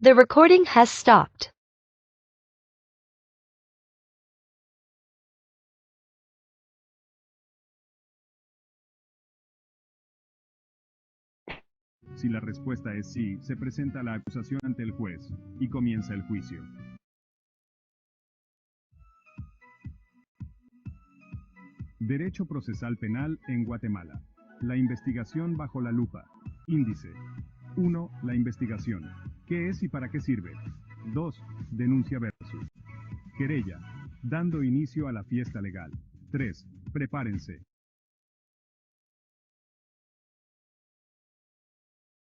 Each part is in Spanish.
The recording has stopped. Si la respuesta es sí, se presenta la acusación ante el juez y comienza el juicio. Derecho procesal penal en Guatemala. La investigación bajo la lupa. Índice. 1. La investigación. ¿Qué es y para qué sirve? 2. Denuncia versus. Querella. Dando inicio a la fiesta legal. 3. Prepárense.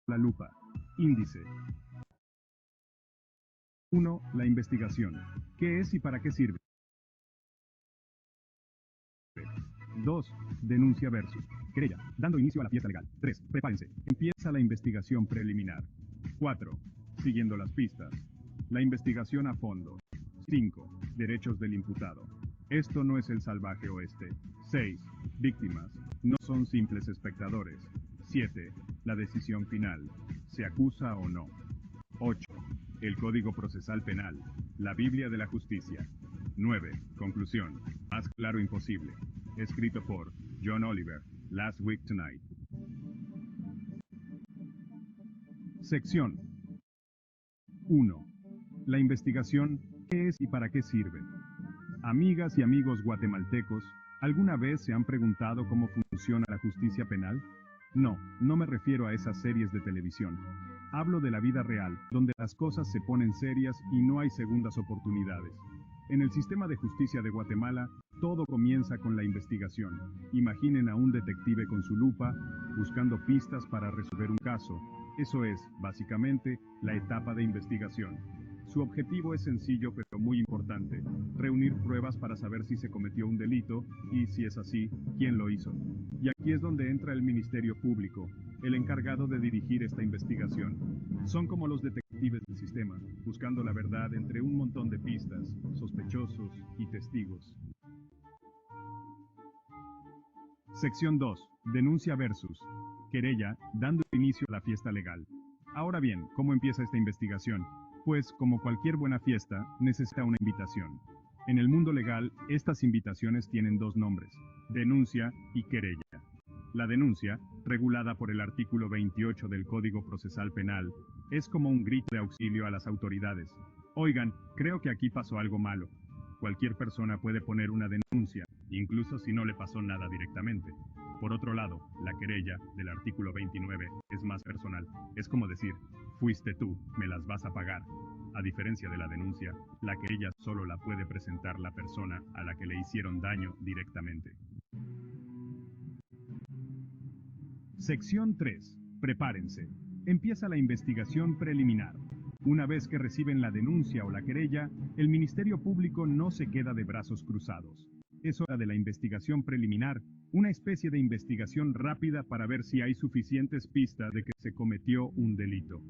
La lupa. Índice. 1. La investigación. ¿Qué es y para qué sirve? 2. Denuncia versus. Querella. Dando inicio a la fiesta legal. 3. Prepárense. Empieza la investigación preliminar. 4. Siguiendo las pistas. La investigación a fondo. 5. Derechos del imputado. Esto no es el salvaje oeste. 6. Víctimas. No son simples espectadores. 7. La decisión final. ¿Se acusa o no? 8. El Código Procesal Penal. La Biblia de la Justicia. 9. Conclusión. Más claro imposible. Escrito por John Oliver. Last Week Tonight. Sección 1. La investigación, ¿qué es y para qué sirve? Amigas y amigos guatemaltecos, ¿alguna vez se han preguntado cómo funciona la justicia penal? No, no me refiero a esas series de televisión. Hablo de la vida real, donde las cosas se ponen serias y no hay segundas oportunidades. En el sistema de justicia de Guatemala, todo comienza con la investigación. Imaginen a un detective con su lupa, buscando pistas para resolver un caso. Eso es, básicamente, la etapa de investigación. Su objetivo es sencillo pero muy importante: reunir pruebas para saber si se cometió un delito y, si es así, quién lo hizo. Y aquí es donde entra el Ministerio Público, el encargado de dirigir esta investigación. Son como los detectives del sistema, buscando la verdad entre un montón de pistas, sospechosos y testigos. Sección 2. Denuncia versus. Querella, dando inicio a la fiesta legal. Ahora bien, ¿cómo empieza esta investigación? Pues, como cualquier buena fiesta, necesita una invitación. En el mundo legal, estas invitaciones tienen dos nombres: denuncia y querella. La denuncia, regulada por el artículo 28 del Código Procesal Penal, es como un grito de auxilio a las autoridades. Oigan, creo que aquí pasó algo malo. Cualquier persona puede poner una denuncia, incluso si no le pasó nada directamente. Por otro lado, la querella, del artículo 29, es más personal. Es como decir: fuiste tú, me las vas a pagar. A diferencia de la denuncia, la querella solo la puede presentar la persona a la que le hicieron daño directamente. Sección 3. Prepárense. Empieza la investigación preliminar. Una vez que reciben la denuncia o la querella, el Ministerio Público no se queda de brazos cruzados. Es hora de la investigación preliminar, una especie de investigación rápida para ver si hay suficientes pistas de que se cometió un delito.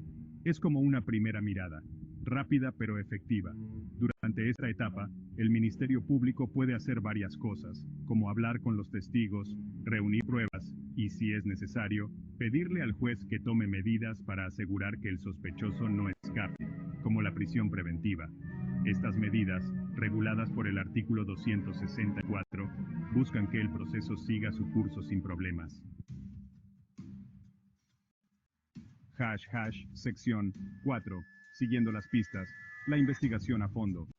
Es como una primera mirada, rápida pero efectiva. Durante esta etapa, el Ministerio Público puede hacer varias cosas, como hablar con los testigos, reunir pruebas y, si es necesario, pedirle al juez que tome medidas para asegurar que el sospechoso no escape, como la prisión preventiva. Estas medidas, reguladas por el artículo 264, buscan que el proceso siga su curso sin problemas. Sección 4. Siguiendo las pistas. La investigación a fondo.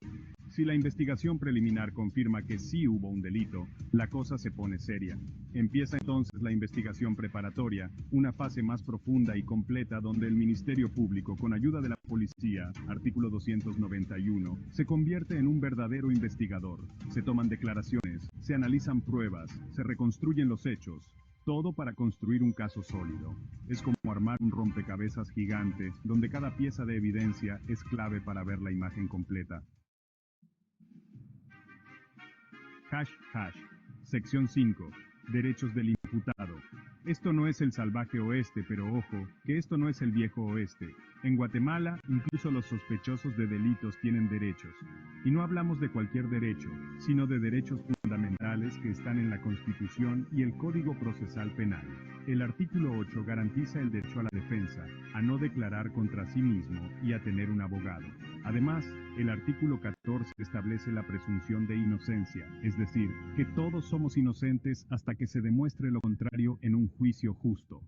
Si la investigación preliminar confirma que sí hubo un delito, la cosa se pone seria. Empieza entonces la investigación preparatoria, una fase más profunda y completa donde el Ministerio Público, con ayuda de la policía, artículo 291, se convierte en un verdadero investigador. Se toman declaraciones, se analizan pruebas, se reconstruyen los hechos. Todo para construir un caso sólido. Es como armar un rompecabezas gigante, donde cada pieza de evidencia es clave para ver la imagen completa. Sección 5. Derechos del Diputado. Esto no es el salvaje oeste, pero ojo, que esto no es el viejo oeste. En Guatemala, incluso los sospechosos de delitos tienen derechos. Y no hablamos de cualquier derecho, sino de derechos fundamentales que están en la Constitución y el Código Procesal Penal. El artículo 8 garantiza el derecho a la defensa, a no declarar contra sí mismo y a tener un abogado. Además, el artículo 14 establece la presunción de inocencia, es decir, que todos somos inocentes hasta que se demuestre lo contrario en un juicio justo.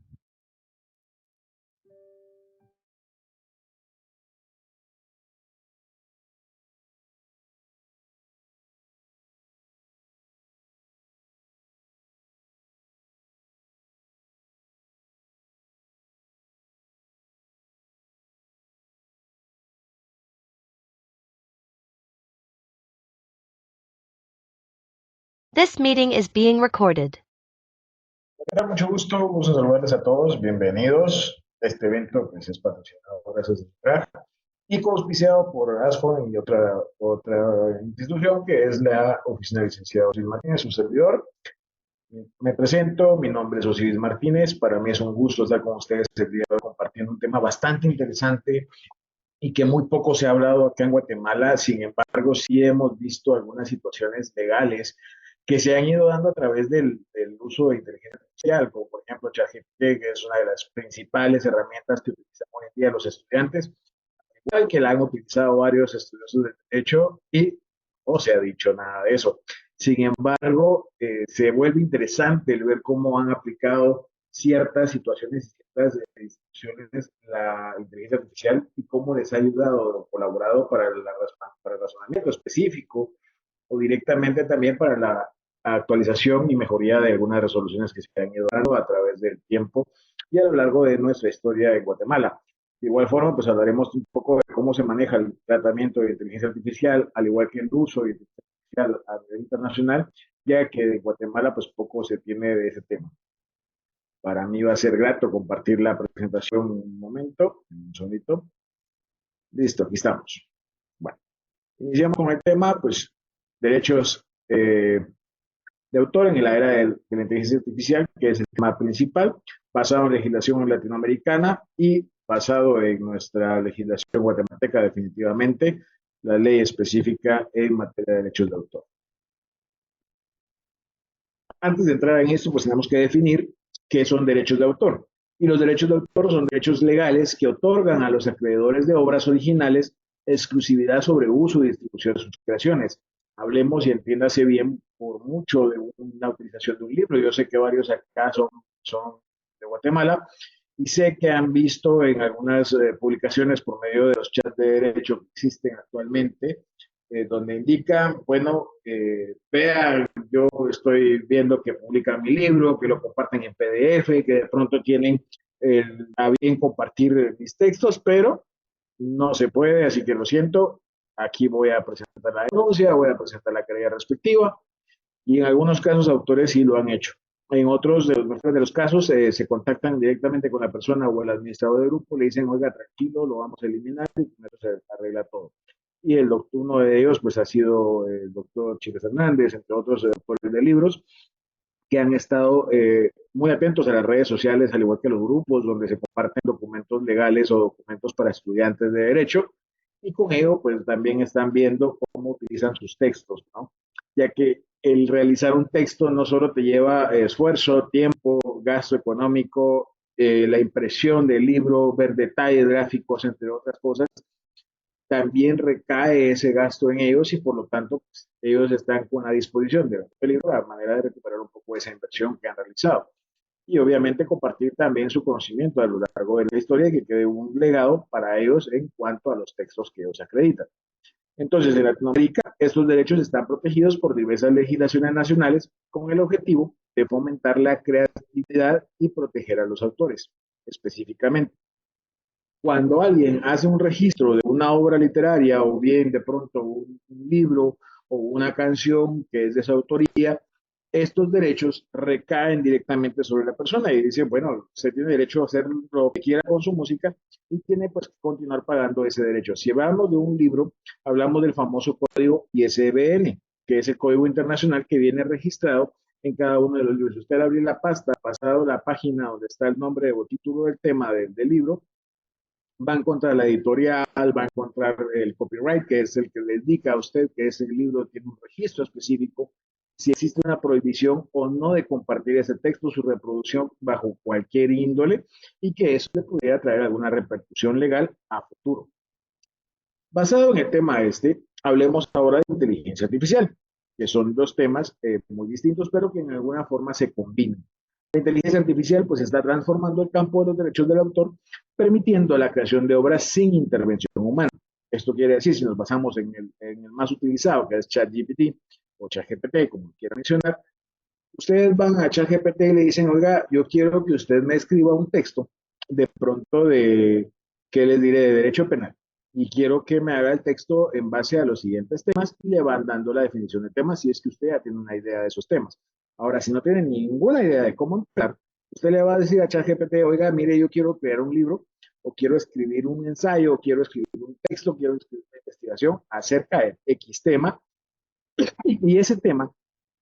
This meeting is being recorded. Me da mucho gusto saludarles a todos, bienvenidos. Este evento pues, es patrocinado por ASES y auspiciado por ASFON y otra institución que es la Oficina del Licenciado Osiris Martínez, su servidor. Me presento, mi nombre es Osiris Martínez, para mí es un gusto estar con ustedes el día de hoy compartiendo un tema bastante interesante y que muy poco se ha hablado acá en Guatemala. Sin embargo, sí hemos visto algunas situaciones legales que se han ido dando a través del uso de inteligencia artificial, como por ejemplo ChatGPT, que es una de las principales herramientas que utilizan hoy en día los estudiantes, igual que la han utilizado varios estudiosos de derecho y no se ha dicho nada de eso. Sin embargo, se vuelve interesante el ver cómo han aplicado ciertas situaciones y ciertas instituciones la inteligencia artificial y cómo les ha ayudado o colaborado para el razonamiento específico o directamente también para la actualización y mejoría de algunas resoluciones que se han ido dando a través del tiempo y a lo largo de nuestra historia en Guatemala. De igual forma, pues hablaremos un poco de cómo se maneja el tratamiento de inteligencia artificial, al igual que el uso de inteligencia artificial a nivel internacional, ya que en Guatemala pues poco se tiene de ese tema. Para mí va a ser grato compartir la presentación un momento, un sonito. Listo, aquí estamos. Bueno, iniciamos con el tema, pues derechos de autor en la era de la inteligencia artificial, que es el tema principal, basado en legislación latinoamericana y basado en nuestra legislación guatemalteca, definitivamente, la ley específica en materia de derechos de autor. Antes de entrar en esto, pues tenemos que definir qué son derechos de autor. Y los derechos de autor son derechos legales que otorgan a los acreedores de obras originales exclusividad sobre uso y distribución de sus creaciones. Hablemos y entiéndase bien por mucho de una utilización de un libro. Yo sé que varios acá son de Guatemala y sé que han visto en algunas publicaciones por medio de los chats de derecho que existen actualmente, donde indican, bueno, vean, yo estoy viendo que publican mi libro, que lo comparten en PDF, que de pronto tienen a bien compartir mis textos, pero no se puede, así que lo siento, aquí voy a presentar la denuncia, voy a presentar la querella respectiva, y en algunos casos autores sí lo han hecho. En otros de los casos se contactan directamente con la persona o el administrador del grupo, le dicen, oiga, tranquilo, lo vamos a eliminar y con eso se arregla todo. Y uno de ellos pues ha sido el doctor Chávez Hernández, entre otros autores de libros, que han estado muy atentos a las redes sociales, al igual que los grupos donde se comparten documentos legales o documentos para estudiantes de derecho, y con ello pues también están viendo cómo utilizan sus textos, ¿no? Ya que el realizar un texto no solo te lleva esfuerzo, tiempo, gasto económico, la impresión del libro, ver detalles gráficos, entre otras cosas, también recae ese gasto en ellos y por lo tanto pues, ellos están con la disposición de peligro a manera de recuperar un poco esa inversión que han realizado. Y obviamente compartir también su conocimiento a lo largo de la historia y que quede un legado para ellos en cuanto a los textos que ellos acreditan. Entonces, en Latinoamérica, estos derechos están protegidos por diversas legislaciones nacionales con el objetivo de fomentar la creatividad y proteger a los autores, específicamente. Cuando alguien hace un registro de una obra literaria o bien de pronto un libro o una canción que es de su autoría, estos derechos recaen directamente sobre la persona y dice, bueno, usted tiene derecho a hacer lo que quiera con su música y tiene pues que continuar pagando ese derecho. Si hablamos de un libro, hablamos del famoso código ISBN, que es el código internacional que viene registrado en cada uno de los libros. Si usted abrir la pasta, pasado la página donde está el nombre o título del tema del libro, va a encontrar la editorial, va a encontrar el copyright, que es el que le indica a usted que ese libro tiene un registro específico, si existe una prohibición o no de compartir ese texto, su reproducción bajo cualquier índole, y que eso le pudiera traer alguna repercusión legal a futuro. Basado en el tema hablemos ahora de inteligencia artificial, que son dos temas muy distintos, pero que en alguna forma se combinan. La inteligencia artificial pues está transformando el campo de los derechos del autor, permitiendo la creación de obras sin intervención humana. Esto quiere decir, si nos basamos en el más utilizado, que es ChatGPT o ChatGPT, como quiera mencionar, ustedes van a ChatGPT y le dicen, oiga, yo quiero que usted me escriba un texto de pronto de, ¿qué les diré?, de derecho penal. Y quiero que me haga el texto en base a los siguientes temas y le van dando la definición de temas si es que usted ya tiene una idea de esos temas. Ahora, si no tiene ninguna idea de cómo empezar, usted le va a decir a ChatGPT, oiga, mire, yo quiero crear un libro, o quiero escribir un ensayo, o quiero escribir un texto, quiero escribir una investigación acerca de X tema, y ese tema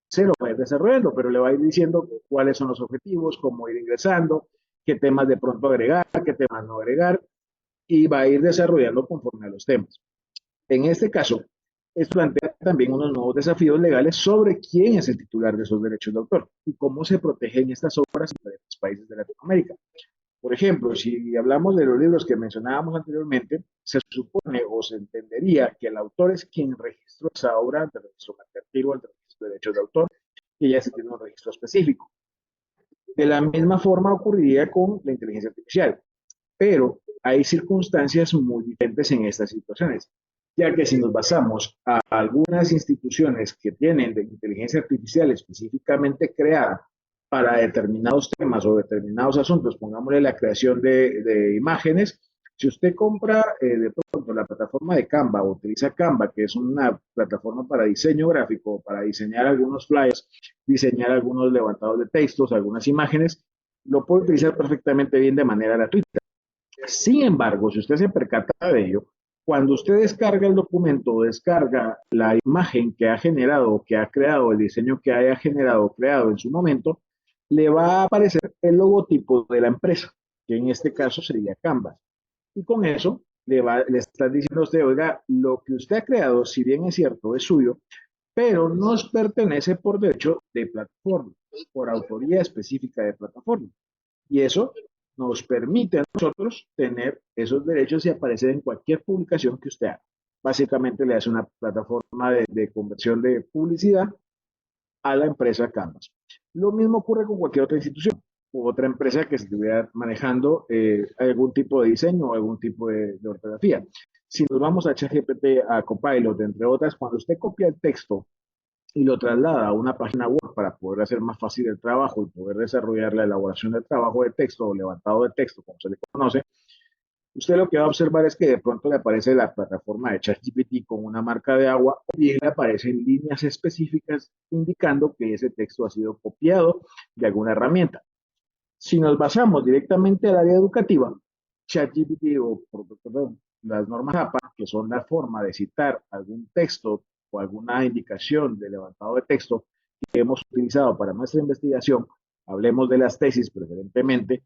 se lo va a ir desarrollando, pero le va a ir diciendo cuáles son los objetivos, cómo ir ingresando, qué temas de pronto agregar, qué temas no agregar, y va a ir desarrollando conforme a los temas. En este caso, esto plantea también unos nuevos desafíos legales sobre quién es el titular de esos derechos de autor y cómo se protegen estas obras en diferentes países de Latinoamérica. Por ejemplo, si hablamos de los libros que mencionábamos anteriormente, se supone o se entendería que el autor es quien registró esa obra ante el registro mercantil o ante el registro de derechos de autor, que ya se tiene un registro específico. De la misma forma ocurriría con la inteligencia artificial, pero hay circunstancias muy diferentes en estas situaciones, ya que si nos basamos a algunas instituciones que tienen de inteligencia artificial específicamente creada para determinados temas o determinados asuntos, pongámosle la creación de imágenes, si usted compra de pronto la plataforma de Canva o utiliza Canva, que es una plataforma para diseño gráfico, para diseñar algunos flyers, diseñar algunos levantados de textos, algunas imágenes, lo puede utilizar perfectamente bien de manera gratuita. Sin embargo, si usted se percata de ello, cuando usted descarga el documento, descarga la imagen que ha generado, que ha creado, el diseño que haya generado, creado en su momento, le va a aparecer el logotipo de la empresa, que en este caso sería Canvas. Y con eso le está diciendo a usted, oiga, lo que usted ha creado, si bien es cierto, es suyo, pero nos pertenece por derecho de plataforma, por autoría específica de plataforma. Y eso nos permite a nosotros tener esos derechos y aparecer en cualquier publicación que usted haga. Básicamente le hace una plataforma de conversión de publicidad a la empresa Canvas. Lo mismo ocurre con cualquier otra institución u otra empresa que estuviera manejando algún tipo de diseño o algún tipo de ortografía. Si nos vamos a ChatGPT, a Copilot, entre otras, cuando usted copia el texto y lo traslada a una página web para poder hacer más fácil el trabajo y poder desarrollar la elaboración del trabajo de texto o levantado de texto, como se le conoce, usted lo que va a observar es que de pronto le aparece la plataforma de ChatGPT con una marca de agua o bien le aparecen líneas específicas indicando que ese texto ha sido copiado de alguna herramienta. Si nos basamos directamente al área educativa, ChatGPT perdón, las normas APA, que son la forma de citar algún texto o alguna indicación de levantado de texto que hemos utilizado para nuestra investigación, hablemos de las tesis preferentemente,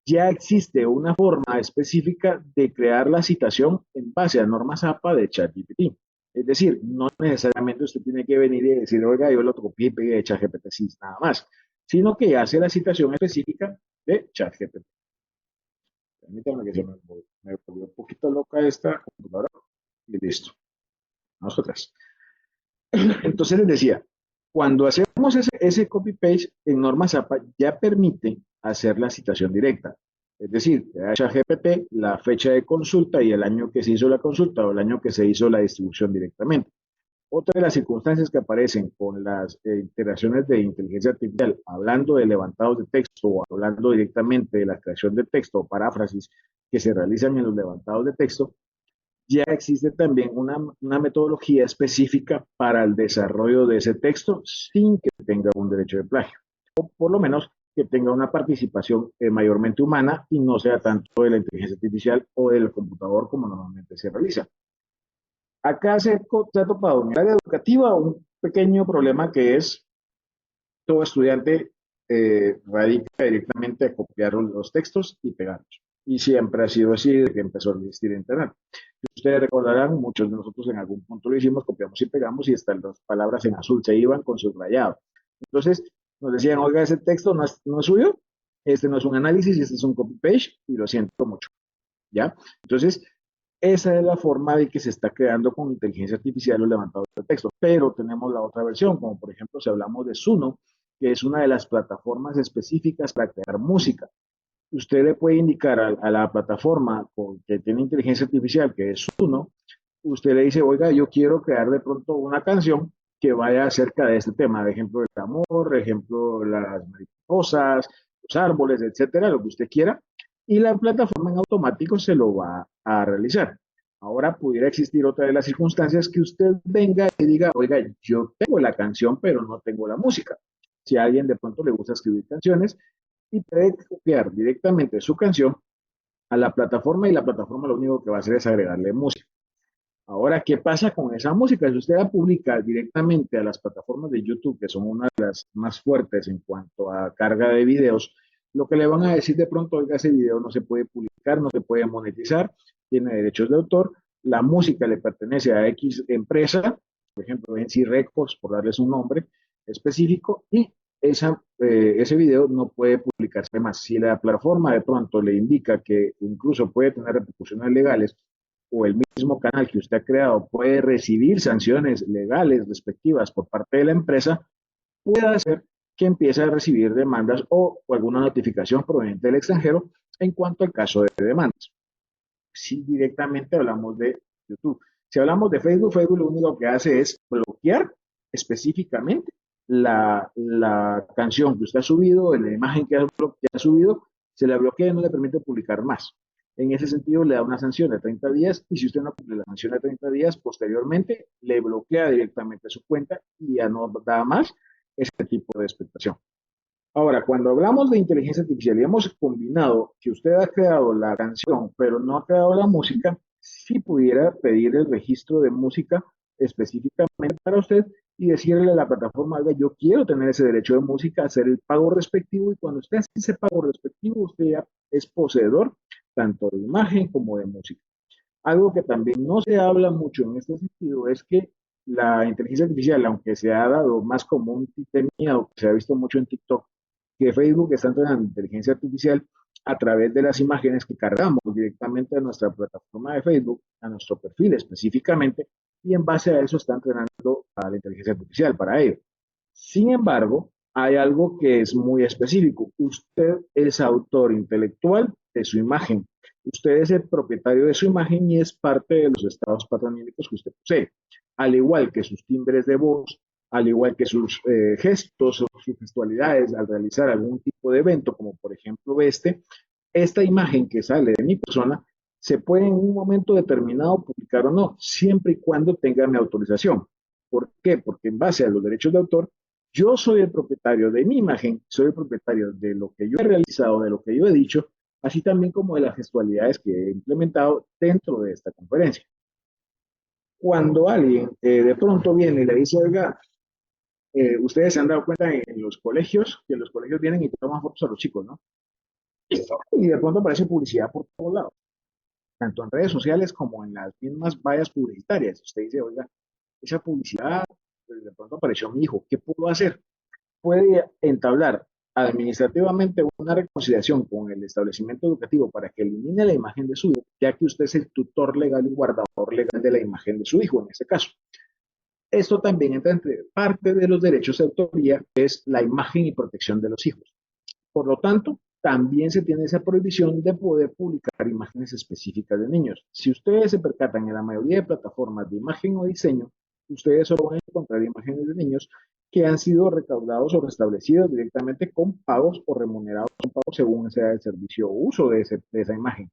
ya existe una forma específica de crear la citación en base a normas APA de ChatGPT. Es decir, no necesariamente usted tiene que venir y decir, oiga, yo lo copié y pegué de ChatGPT, sí, nada más, sino que hace la citación específica de ChatGPT. Permítanme que me volvió un poquito loca esta computadora y listo. Vamos atrás. Entonces les decía, cuando hacemos ese copy-paste en normas APA, ya permite hacer la citación directa. Es decir, te da ChatGPT la fecha de consulta y el año que se hizo la consulta o el año que se hizo la distribución directamente. Otra de las circunstancias que aparecen con las interacciones de inteligencia artificial, hablando de levantados de texto o hablando directamente de la creación de texto o paráfrasis que se realizan en los levantados de texto, ya existe también una metodología específica para el desarrollo de ese texto sin que tenga un derecho de plagio, o por lo menos que tenga una participación mayormente humana y no sea tanto de la inteligencia artificial o del computador como normalmente se realiza. Acá se ha topado en el área educativa un pequeño problema que es todo estudiante radica directamente a copiar los textos y pegarlos. Y siempre ha sido así desde que empezó a existir Internet. Ustedes recordarán, muchos de nosotros en algún punto lo hicimos, copiamos y pegamos y hasta las palabras en azul se iban con subrayado. Entonces nos decían, oiga, ese texto no es suyo, este no es un análisis, este es un copy-paste y lo siento mucho. ¿Ya? Entonces, esa es la forma de que se está creando con inteligencia artificial los levantados de texto. Pero tenemos la otra versión, como por ejemplo si hablamos de Suno, que es una de las plataformas específicas para crear música. Usted le puede indicar a la plataforma que tiene inteligencia artificial, que es Suno, usted le dice, oiga, yo quiero crear de pronto una canción que vaya acerca de este tema, de ejemplo, el amor, de ejemplo, las mariposas, los árboles, etcétera, lo que usted quiera, y la plataforma en automático se lo va a realizar. Ahora pudiera existir otra de las circunstancias que usted venga y diga, oiga, yo tengo la canción, pero no tengo la música. Si a alguien de pronto le gusta escribir canciones y puede copiar directamente su canción a la plataforma y la plataforma lo único que va a hacer es agregarle música. Ahora, ¿qué pasa con esa música? Si usted la publica directamente a las plataformas de YouTube, que son una de las más fuertes en cuanto a carga de videos, lo que le van a decir de pronto, oiga, ese video no se puede publicar, no se puede monetizar, tiene derechos de autor, la música le pertenece a X empresa, por ejemplo, NC Records, por darles un nombre específico, y ese video no puede publicarse más. Si la plataforma de pronto le indica que incluso puede tener repercusiones legales, o el mismo canal que usted ha creado puede recibir sanciones legales respectivas por parte de la empresa, puede hacer que empiece a recibir demandas o alguna notificación proveniente del extranjero en cuanto al caso de demandas. Si directamente hablamos de YouTube. Si hablamos de Facebook, Facebook lo único que hace es bloquear específicamente la canción que usted ha subido, la imagen que ha subido, se la bloquea y no le permite publicar más. En ese sentido, le da una sanción de 30 días y si usted no cumple la sanción de 30 días, posteriormente le bloquea directamente su cuenta y ya no da más este tipo de expectación. Ahora, cuando hablamos de inteligencia artificial y hemos combinado que usted ha creado la canción, pero no ha creado la música, sí pudiera pedir el registro de música específicamente para usted y decirle a la plataforma, "Oiga, yo quiero tener ese derecho de música, hacer el pago respectivo", y cuando usted hace ese pago respectivo, usted ya es poseedor tanto de imagen como de música. Algo que también no se habla mucho en este sentido es que la inteligencia artificial, aunque se ha dado más como un temido, que se ha visto mucho en TikTok, que Facebook está entrenando inteligencia artificial a través de las imágenes que cargamos directamente a nuestra plataforma de Facebook, a nuestro perfil específicamente, y en base a eso está entrenando a la inteligencia artificial para ello. Sin embargo, hay algo que es muy específico. Usted es autor intelectual de su imagen. Usted es el propietario de su imagen y es parte de los estados patronímicos que usted posee. Al igual que sus timbres de voz, al igual que sus gestos o sus gestualidades al realizar algún tipo de evento, como por ejemplo esta imagen que sale de mi persona se puede en un momento determinado publicar o no, siempre y cuando tenga mi autorización. ¿Por qué? Porque en base a los derechos de autor, yo soy el propietario de mi imagen, soy el propietario de lo que yo he realizado, de lo que yo he dicho, así también como de las gestualidades que he implementado dentro de esta conferencia. Cuando alguien de pronto viene y le dice, oiga, ustedes se han dado cuenta en los colegios, que los colegios vienen y toman fotos a los chicos, ¿no? Y de pronto aparece publicidad por todos lados, tanto en redes sociales como en las mismas vallas publicitarias. Usted dice, oiga, esa publicidad, pues de pronto apareció mi hijo, ¿qué puedo hacer? Puede entablar administrativamente una reconciliación con el establecimiento educativo para que elimine la imagen de su hijo, ya que usted es el tutor legal y guardador legal de la imagen de su hijo en este caso. Esto también entra entre parte de los derechos de autoría, que es la imagen y protección de los hijos. Por lo tanto, también se tiene esa prohibición de poder publicar imágenes específicas de niños. Si ustedes se percatan en la mayoría de plataformas de imagen o diseño, ustedes solo van a encontrar imágenes de niños que han sido recaudados o restablecidos directamente con pagos o remunerados con pagos según sea el servicio o uso de esa imagen.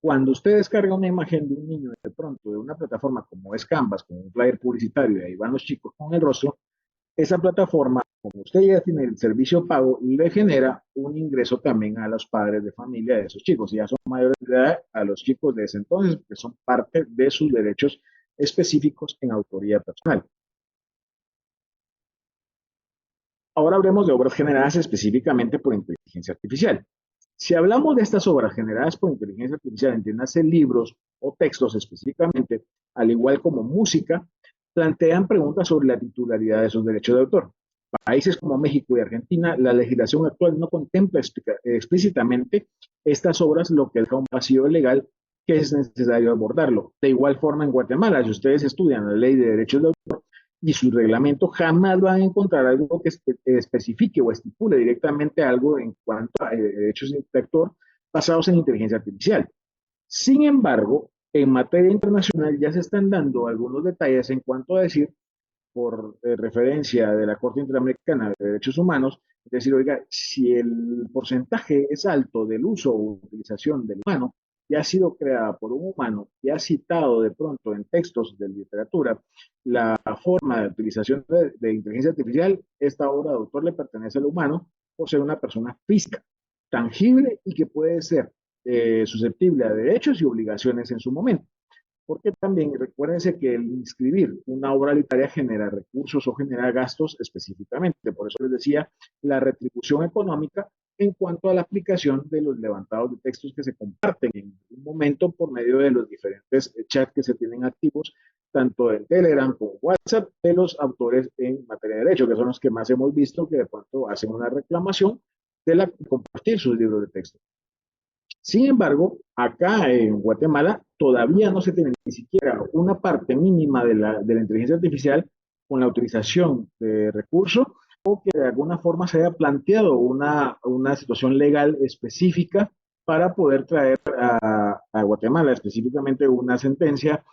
Cuando usted descarga una imagen de un niño de pronto de una plataforma como es Canvas, con un flyer publicitario y ahí van los chicos con el rostro, esa plataforma, como usted ya tiene el servicio pago, le genera un ingreso también a los padres de familia de esos chicos. Y ya son mayores de edad a los chicos de ese entonces, que son parte de sus derechos específicos en autoría personal. Ahora hablemos de obras generadas específicamente por inteligencia artificial. Si hablamos de estas obras generadas por inteligencia artificial, entiéndase libros o textos específicamente, al igual como música, plantean preguntas sobre la titularidad de esos derechos de autor. Países como México y Argentina, la legislación actual no contempla explícitamente estas obras, lo que deja un vacío legal que es necesario abordarlo. De igual forma, en Guatemala, si ustedes estudian la ley de derechos de autor y su reglamento, jamás van a encontrar algo que especifique o estipule directamente algo en cuanto a derechos de autor basados en inteligencia artificial. Sin embargo, en materia internacional ya se están dando algunos detalles en cuanto a decir por referencia de la Corte Interamericana de Derechos Humanos, es decir, oiga, si el porcentaje es alto del uso o utilización del humano, y ha sido creada por un humano y ha citado de pronto en textos de literatura la forma de utilización de inteligencia artificial, esta obra de autor le pertenece al humano por ser una persona física, tangible y que puede ser susceptible a derechos y obligaciones en su momento. Porque también recuérdense que el inscribir una obra literaria genera recursos o genera gastos específicamente. Por eso les decía la retribución económica en cuanto a la aplicación de los levantados de textos que se comparten en un momento por medio de los diferentes chats que se tienen activos, tanto en Telegram como WhatsApp, de los autores en materia de derecho, que son los que más hemos visto que de pronto hacen una reclamación de compartir sus libros de texto. Sin embargo, acá en Guatemala todavía no se tiene ni siquiera una parte mínima de la inteligencia artificial con la utilización de recursos o que de alguna forma se haya planteado una situación legal específica para poder traer a Guatemala específicamente una sentencia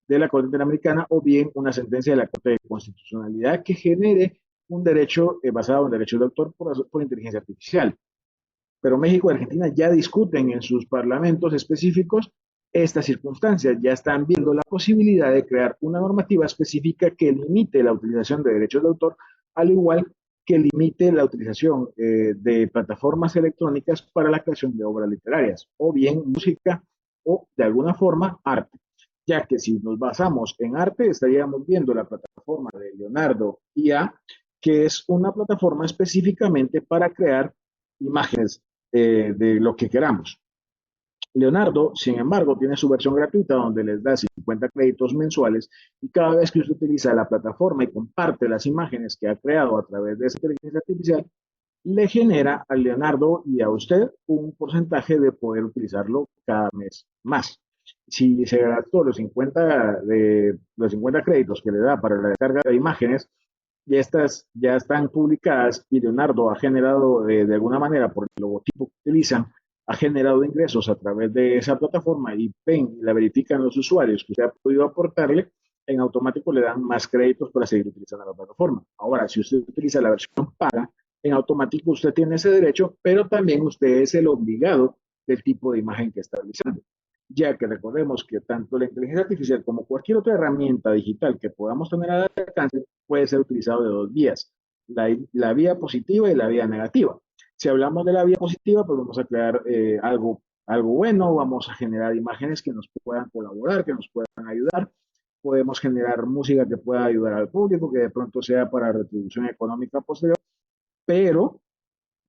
de la Corte Interamericana o bien una sentencia de la Corte de Constitucionalidad que genere un derecho basado en derechos de autor por inteligencia artificial. Pero México y Argentina ya discuten en sus parlamentos específicos estas circunstancias, ya están viendo la posibilidad de crear una normativa específica que limite la utilización de derechos de autor, al igual que limite la utilización de plataformas electrónicas para la creación de obras literarias, o bien música, o de alguna forma arte. Ya que si nos basamos en arte, estaríamos viendo la plataforma de Leonardo IA, que es una plataforma específicamente para crear imágenes de lo que queramos. Leonardo, sin embargo, tiene su versión gratuita donde les da 50 créditos mensuales y cada vez que usted utiliza la plataforma y comparte las imágenes que ha creado a través de esa inteligencia artificial, le genera a Leonardo y a usted un porcentaje de poder utilizarlo cada mes más. Si se gastó los 50 créditos que le da para la descarga de imágenes, y estas ya están publicadas y Leonardo ha generado de alguna manera por el logotipo que utilizan, ha generado ingresos a través de esa plataforma y ven, la verifican los usuarios que usted ha podido aportarle, en automático le dan más créditos para seguir utilizando la plataforma. Ahora, si usted utiliza la versión paga, en automático usted tiene ese derecho, pero también usted es el obligado del tipo de imagen que está realizando. Ya que recordemos que tanto la inteligencia artificial como cualquier otra herramienta digital que podamos tener al alcance puede ser utilizado de dos vías, la vía positiva y la vía negativa. Si hablamos de la vía positiva, pues vamos a crear algo bueno, vamos a generar imágenes que nos puedan colaborar, que nos puedan ayudar, podemos generar música que pueda ayudar al público, que de pronto sea para retribución económica posterior, pero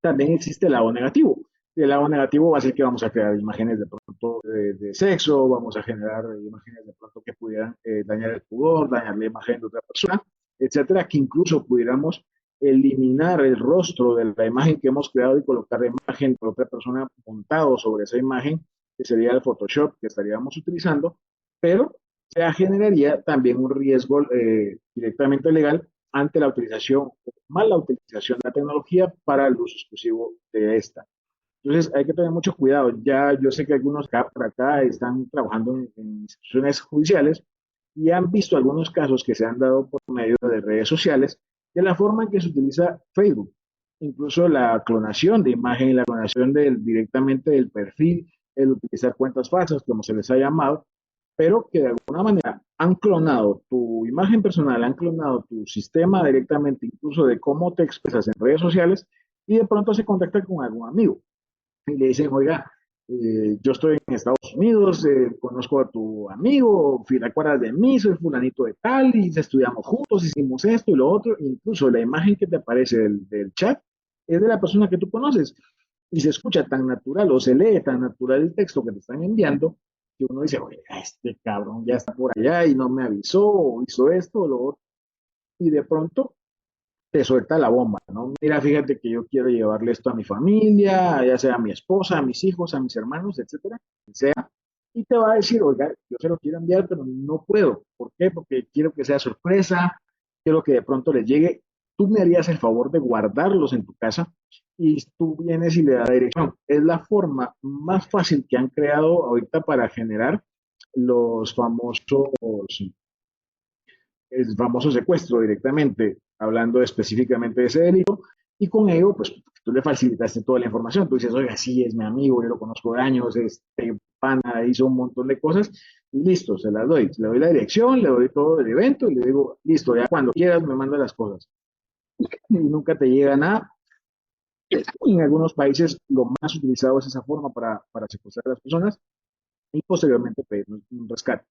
también existe el lado negativo. El lado negativo va a ser que vamos a crear imágenes de pronto de sexo, vamos a generar imágenes de pronto que pudieran dañar el pudor, dañar la imagen de otra persona, etcétera, que incluso pudiéramos eliminar el rostro de la imagen que hemos creado y colocar la imagen de otra persona montado sobre esa imagen, que sería el Photoshop que estaríamos utilizando, pero ya generaría también un riesgo directamente legal ante la utilización o mala utilización de la tecnología para el uso exclusivo de esta. Entonces hay que tener mucho cuidado. Ya yo sé que algunos acá por acá están trabajando en instituciones judiciales y han visto algunos casos que se han dado por medio de redes sociales de la forma en que se utiliza Facebook. Incluso la clonación de imagen, la clonación directamente del perfil, el utilizar cuentas falsas, como se les ha llamado, pero que de alguna manera han clonado tu imagen personal, han clonado tu sistema directamente, incluso de cómo te expresas en redes sociales, y de pronto se contacta con algún amigo y le dicen, oiga, yo estoy en Estados Unidos, conozco a tu amigo, ¿te acuerdas de mí? Soy fulanito de tal, y estudiamos juntos, hicimos esto y lo otro, incluso la imagen que te aparece del chat es de la persona que tú conoces, y se escucha tan natural o se lee tan natural el texto que te están enviando, que uno dice, oye, este cabrón ya está por allá y no me avisó, o hizo esto o lo otro, y de pronto te suelta la bomba, ¿no? Mira, fíjate que yo quiero llevarle esto a mi familia, ya sea a mi esposa, a mis hijos, a mis hermanos, etcétera, quien sea, y te va a decir, oiga, yo se lo quiero enviar, pero no puedo. ¿Por qué? Porque quiero que sea sorpresa, quiero que de pronto les llegue. Tú me harías el favor de guardarlos en tu casa y tú vienes y le das la dirección. Es la forma más fácil que han creado ahorita para generar los famosos el famoso secuestro directamente, hablando específicamente de ese delito, y con ello, pues tú le facilitaste toda la información. Tú dices, oiga, sí, es mi amigo, yo lo conozco de años, este pana hizo un montón de cosas, y listo, se las doy. Le doy la dirección, le doy todo el evento, y le digo, listo, ya cuando quieras me manda las cosas. Y nunca te llega nada. En algunos países lo más utilizado es esa forma para secuestrar a las personas y posteriormente pedir un rescate.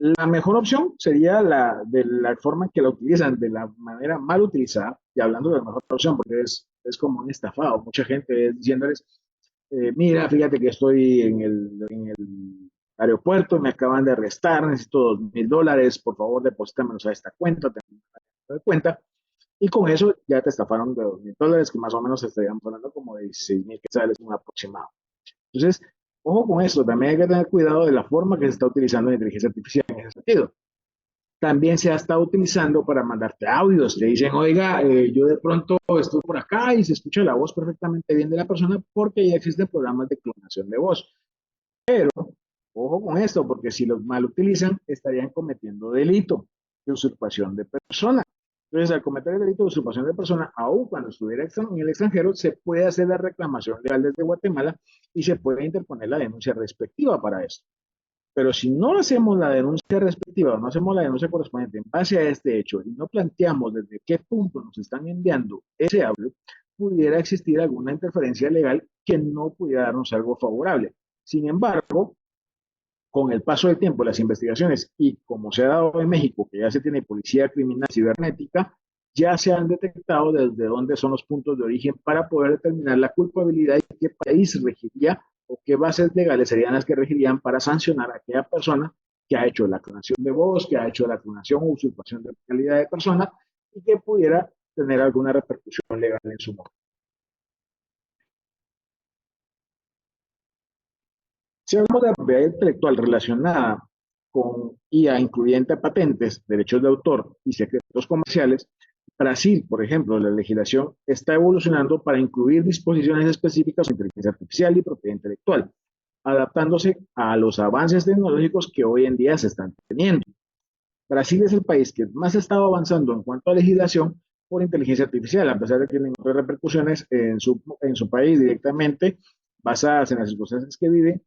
La mejor opción sería la de la forma en que la utilizan, de la manera mal utilizada, y hablando de la mejor opción, porque es como un estafado. Mucha gente es diciéndoles, mira, fíjate que estoy en el aeropuerto, me acaban de arrestar, necesito $2,000, por favor, deposítamelos a esta cuenta, tengo una cuenta, y con eso ya te estafaron de $2,000, que más o menos estaríamos hablando como de 16,000 quetzales, un aproximado. Entonces, ojo con esto, también hay que tener cuidado de la forma que se está utilizando la inteligencia artificial en ese sentido. También se ha estado utilizando para mandarte audios. Te dicen, oiga, yo de pronto estoy por acá y se escucha la voz perfectamente bien de la persona porque ya existen programas de clonación de voz. Ojo con esto, porque si los mal utilizan, estarían cometiendo delito de usurpación de persona. Entonces, al cometer el delito de usurpación de persona, aun cuando estuviera en el extranjero, se puede hacer la reclamación legal desde Guatemala y se puede interponer la denuncia respectiva para esto. Pero si no hacemos la denuncia respectiva o no hacemos la denuncia correspondiente en base a este hecho y no planteamos desde qué punto nos están enviando ese audio, pudiera existir alguna interferencia legal que no pudiera darnos algo favorable. Sin embargo, con el paso del tiempo, las investigaciones y como se ha dado en México, que ya se tiene policía criminal cibernética, ya se han detectado desde dónde son los puntos de origen para poder determinar la culpabilidad y qué país regiría o qué bases legales serían las que regirían para sancionar a aquella persona que ha hecho la clonación de voz, que ha hecho la clonación o usurpación de calidad de persona y que pudiera tener alguna repercusión legal en su momento. Si hablamos de la propiedad intelectual relacionada con IA, incluyente patentes, derechos de autor y secretos comerciales, Brasil, por ejemplo, la legislación está evolucionando para incluir disposiciones específicas de inteligencia artificial y propiedad intelectual, adaptándose a los avances tecnológicos que hoy en día se están teniendo. Brasil es el país que más ha estado avanzando en cuanto a legislación por inteligencia artificial, a pesar de que tienen otras repercusiones en su país directamente, basadas en las circunstancias que vive,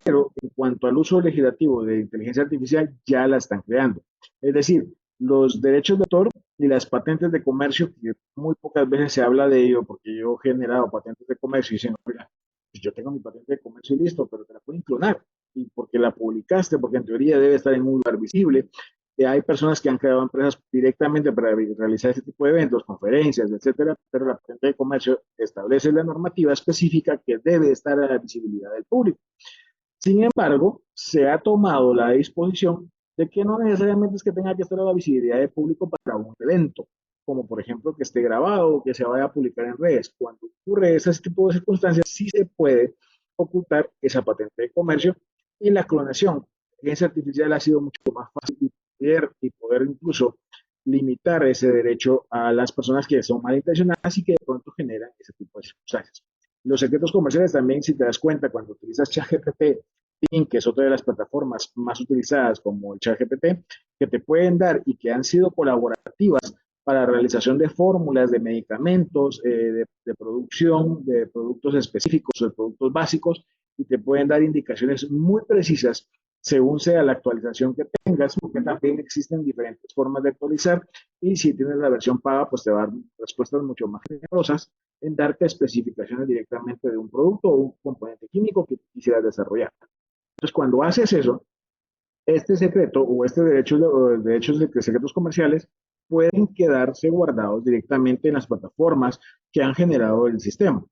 pero en cuanto al uso legislativo de inteligencia artificial, ya la están creando. Es decir, los derechos de autor y las patentes de comercio, que muy pocas veces se habla de ello, porque yo he generado patentes de comercio y dicen, oiga, pues yo tengo mi patente de comercio y listo, pero te la pueden clonar. Y porque la publicaste, porque en teoría debe estar en un lugar visible. Hay personas que han creado empresas directamente para realizar este tipo de eventos, conferencias, etcétera, pero la patente de comercio establece la normativa específica que debe estar a la visibilidad del público. Sin embargo, se ha tomado la disposición de que no necesariamente es que tenga que estar a la visibilidad del público para un evento, como por ejemplo que esté grabado o que se vaya a publicar en redes. Cuando ocurre ese tipo de circunstancias, sí se puede ocultar esa patente de comercio y la clonación. La inteligencia artificial ha sido mucho más fácil y poder incluso limitar ese derecho a las personas que son malintencionadas y que de pronto generan ese tipo de circunstancias. Los secretos comerciales también, si te das cuenta, cuando utilizas ChatGPT, que es otra de las plataformas más utilizadas como el ChatGPT, que te pueden dar y que han sido colaborativas para la realización de fórmulas, de medicamentos, de producción, de productos específicos o de productos básicos, y te pueden dar indicaciones muy precisas según sea la actualización que tengas, porque también existen diferentes formas de actualizar, y si tienes la versión paga, pues te va a dar respuestas mucho más generosas en darte especificaciones directamente de un producto o un componente químico que quisieras desarrollar. Entonces, cuando haces eso, este secreto o este derecho o derechos de secretos comerciales pueden quedarse guardados directamente en las plataformas que han generado el sistema.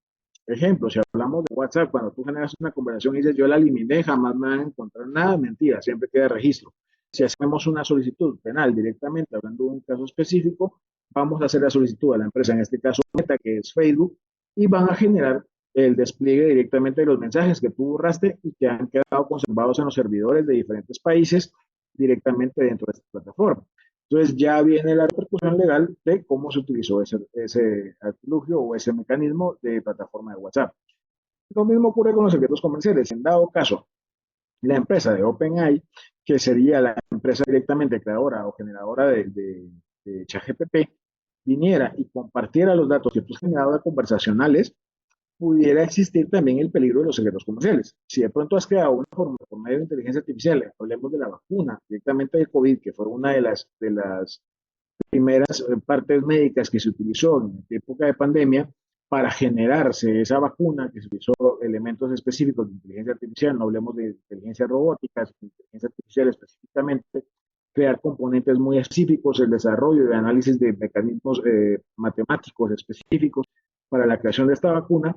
Ejemplo, si hablamos de WhatsApp, cuando tú generas una conversación y dices yo la eliminé, jamás me van a encontrar nada, mentira, siempre queda registro. Si hacemos una solicitud penal directamente, hablando de un caso específico, vamos a hacer la solicitud a la empresa, en este caso Meta, que es Facebook, y van a generar el despliegue directamente de los mensajes que tú borraste y que han quedado conservados en los servidores de diferentes países directamente dentro de esta plataforma. Entonces ya viene la repercusión legal de cómo se utilizó ese artilugio o ese mecanismo de plataforma de WhatsApp. Lo mismo ocurre con los secretos comerciales. En dado caso, la empresa de OpenAI, que sería la empresa directamente creadora o generadora de ChatGPT, viniera y compartiera los datos que tú has generado conversacionales, pudiera existir también el peligro de los secretos comerciales. Si de pronto has creado una fórmula por medio de inteligencia artificial, hablemos de la vacuna directamente de COVID, que fue una de las primeras partes médicas que se utilizó en época de pandemia para generarse esa vacuna, que se utilizó elementos específicos de inteligencia artificial, no hablemos de inteligencia robótica, de inteligencia artificial específicamente, crear componentes muy específicos, el desarrollo y análisis de mecanismos matemáticos específicos para la creación de esta vacuna,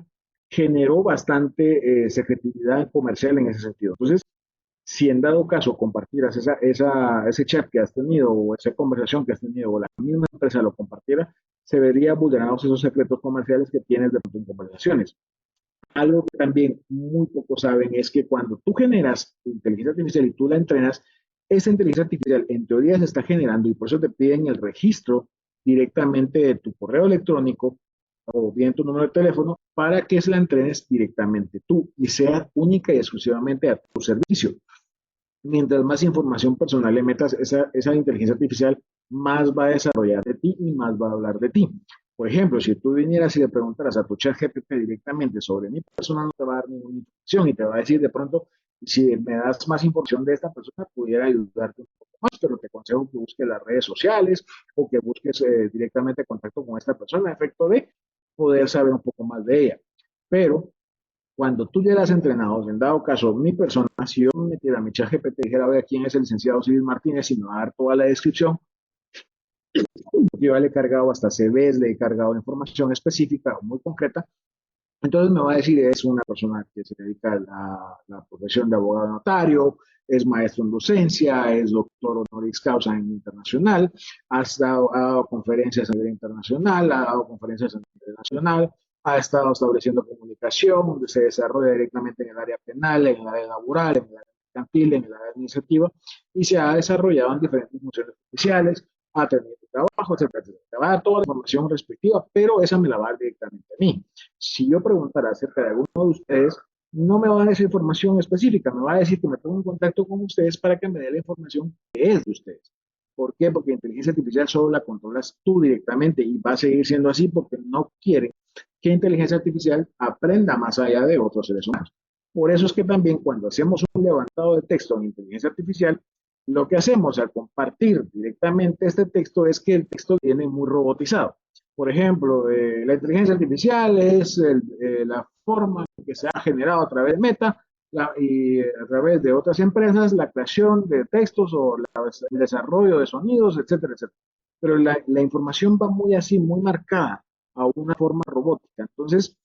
generó bastante secretividad comercial en ese sentido. Entonces, si en dado caso compartieras ese chat que has tenido o esa conversación que has tenido o la misma empresa lo compartiera, se verían vulnerados esos secretos comerciales que tienes de en conversaciones. Algo que también muy pocos saben es que cuando tú generas inteligencia artificial y tú la entrenas, esa inteligencia artificial en teoría se está generando y por eso te piden el registro directamente de tu correo electrónico o bien tu número de teléfono para que se la entrenes directamente tú y sea única y exclusivamente a tu servicio. Mientras más información personal le metas, esa inteligencia artificial más va a desarrollar de ti y más va a hablar de ti. Por ejemplo, si tú vinieras y le preguntaras a tu chat GPT directamente sobre mi persona, no te va a dar ninguna información y te va a decir de pronto, si me das más información de esta persona, pudiera ayudarte un poco más, pero te aconsejo que busques las redes sociales o que busques directamente contacto con esta persona, a efecto de poder saber un poco más de ella. Pero cuando tú ya eras entrenado, en dado caso, mi persona, si yo me metiera a mi chat GPT y dijera, a ver, ¿quién es el licenciado Civis Martínez? Y me va a dar toda la descripción, yo le he cargado hasta CVs, le he cargado información específica, muy concreta, entonces me va a decir, es una persona que se dedica a la profesión de abogado notario, es maestro en docencia, es doctor honoris causa en internacional, ha dado conferencias a nivel internacional, ha dado conferencias a nivel nacional, ha estado estableciendo comunicación, donde se desarrolla directamente en el área penal, en el área laboral, en el área mercantil, en el área administrativa, y se ha desarrollado en diferentes funciones oficiales, ha tenido trabajo, etcétera, etcétera. Te va a dar toda la información respectiva, pero esa me la va a dar directamente a mí. Si yo preguntara acerca de alguno de ustedes, no me va a dar esa información específica, me va a decir que me ponga en contacto con ustedes para que me dé la información que es de ustedes. ¿Por qué? Porque la inteligencia artificial solo la controlas tú directamente y va a seguir siendo así porque no quieren que inteligencia artificial aprenda más allá de otros seres humanos. Por eso es que también cuando hacemos un levantado de texto en inteligencia artificial, lo que hacemos al compartir directamente este texto es que el texto viene muy robotizado. Por ejemplo, la inteligencia artificial es la forma que se ha generado a través de Meta y a través de otras empresas la creación de textos o el desarrollo de sonidos, etcétera, etcétera. Pero la información va muy así, muy marcada a una forma robótica. Entonces,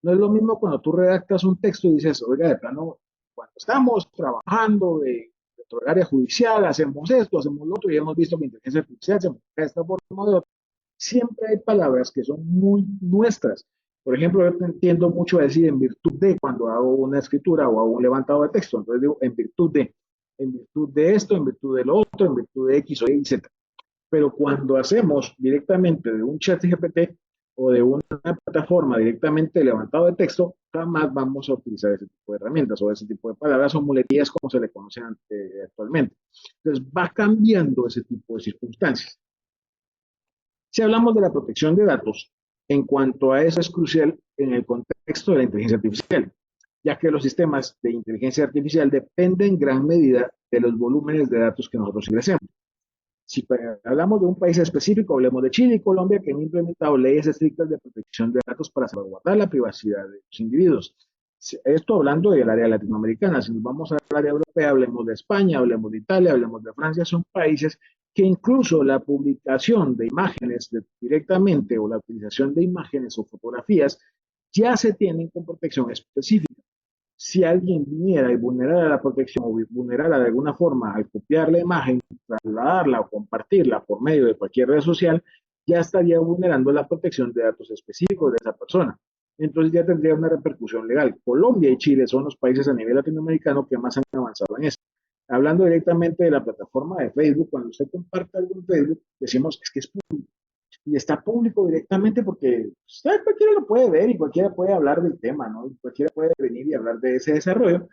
no es lo mismo cuando tú redactas un texto y dices, oiga, de plano, cuando estamos trabajando dentro del área judicial, hacemos esto, hacemos lo otro, y hemos visto que inteligencia artificial se maneja de esta forma de otra. Siempre hay palabras que son muy nuestras. Por ejemplo, yo entiendo mucho decir en virtud de cuando hago una escritura o hago un levantado de texto. Entonces digo en virtud de esto, en virtud de lo otro, en virtud de X o Y, Z. Pero cuando hacemos directamente de un chat GPT o de una plataforma directamente levantado de texto, jamás vamos a utilizar ese tipo de herramientas o ese tipo de palabras o muletillas como se le conocen actualmente. Entonces va cambiando ese tipo de circunstancias. Si hablamos de la protección de datos, en cuanto a eso es crucial en el contexto de la inteligencia artificial, ya que los sistemas de inteligencia artificial dependen en gran medida de los volúmenes de datos que nosotros ingresemos. Si hablamos de un país específico, hablemos de Chile y Colombia, que han implementado leyes estrictas de protección de datos para salvaguardar la privacidad de los individuos. Esto hablando del área latinoamericana. Si nos vamos al área europea, hablemos de España, hablemos de Italia, hablemos de Francia, son países que incluso la publicación de imágenes directamente o la utilización de imágenes o fotografías ya se tienen con protección específica. Si alguien viniera y vulnerara la protección o vulnerara de alguna forma al copiar la imagen, trasladarla o compartirla por medio de cualquier red social, ya estaría vulnerando la protección de datos específicos de esa persona. Entonces ya tendría una repercusión legal. Colombia y Chile son los países a nivel latinoamericano que más han avanzado en esto. Hablando directamente de la plataforma de Facebook, cuando usted comparte algo en Facebook, decimos es que es público. Y está público directamente porque usted, cualquiera lo puede ver y cualquiera puede hablar del tema, ¿no? Y cualquiera puede venir y hablar de ese desarrollo,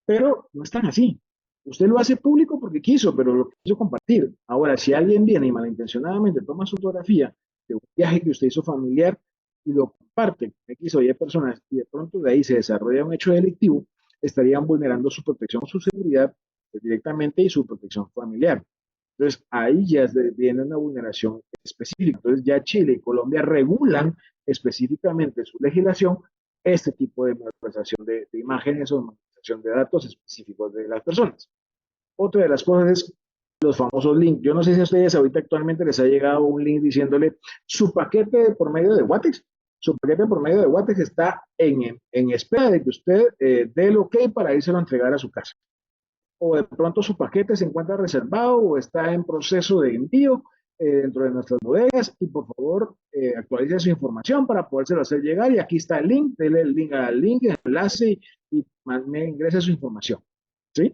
pero no es tan así. Usted lo hace público porque quiso, pero lo quiso compartir. Ahora, si alguien viene y malintencionadamente toma su fotografía de un viaje que usted hizo familiar y lo comparte con X o Y personas y de pronto de ahí se desarrolla un hecho delictivo, estarían vulnerando su protección, su seguridad directamente y su protección familiar. Entonces, ahí ya viene una vulneración específica. Entonces, ya Chile y Colombia regulan específicamente su legislación este tipo de manipulación de imágenes o manipulación de datos específicos de las personas. Otra de las cosas es los famosos links. Yo no sé si a ustedes ahorita actualmente les ha llegado un link diciéndole su paquete por medio de Watex. Su paquete por medio de Watex está en espera de que usted dé el ok para irse a entregar a su casa. O de pronto su paquete se encuentra reservado o está en proceso de envío dentro de nuestras bodegas y por favor actualice su información para podérselo hacer llegar y aquí está el link, déle el link al link, el enlace y me ingrese su información. ¿Sí?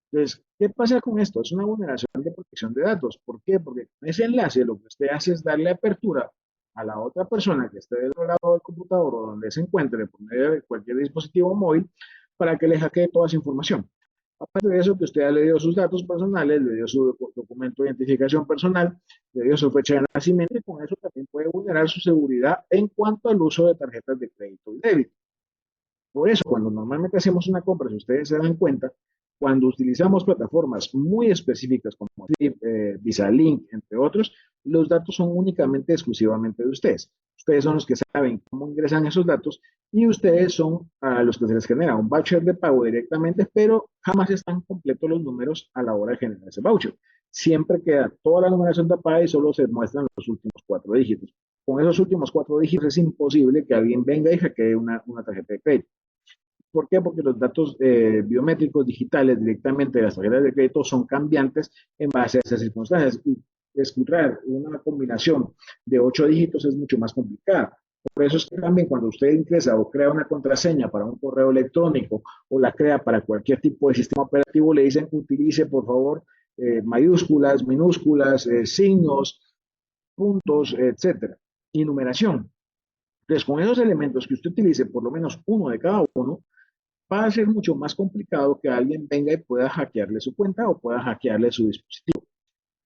Entonces, ¿qué pasa con esto? Es una vulneración de protección de datos. ¿Por qué? Porque con ese enlace lo que usted hace es darle apertura a la otra persona que esté del otro lado del computador o donde se encuentre por medio de cualquier dispositivo móvil para que le hackee toda esa información. Aparte de eso, que usted ya le dio sus datos personales, le dio su documento de identificación personal, le dio su fecha de nacimiento y con eso también puede vulnerar su seguridad en cuanto al uso de tarjetas de crédito y débito. Por eso, cuando normalmente hacemos una compra, si ustedes se dan cuenta, cuando utilizamos plataformas muy específicas como VisaLink, entre otros, los datos son únicamente, exclusivamente de ustedes. Ustedes son los que saben cómo ingresan esos datos y ustedes son a los que se les genera un voucher de pago directamente, pero jamás están completos los números a la hora de generar ese voucher. Siempre queda toda la numeración tapada y solo se muestran los últimos 4 dígitos. Con esos últimos 4 dígitos es imposible que alguien venga y hackee una tarjeta de crédito. ¿Por qué? Porque los datos biométricos digitales directamente de las tarjetas de crédito son cambiantes en base a esas circunstancias y descifrar una combinación de 8 dígitos es mucho más complicada. Por eso es que también cuando usted ingresa o crea una contraseña para un correo electrónico o la crea para cualquier tipo de sistema operativo, le dicen que utilice por favor mayúsculas, minúsculas, signos, puntos, etcétera, y numeración. Entonces, con esos elementos que usted utilice, por lo menos uno de cada uno, va a ser mucho más complicado que alguien venga y pueda hackearle su cuenta o pueda hackearle su dispositivo.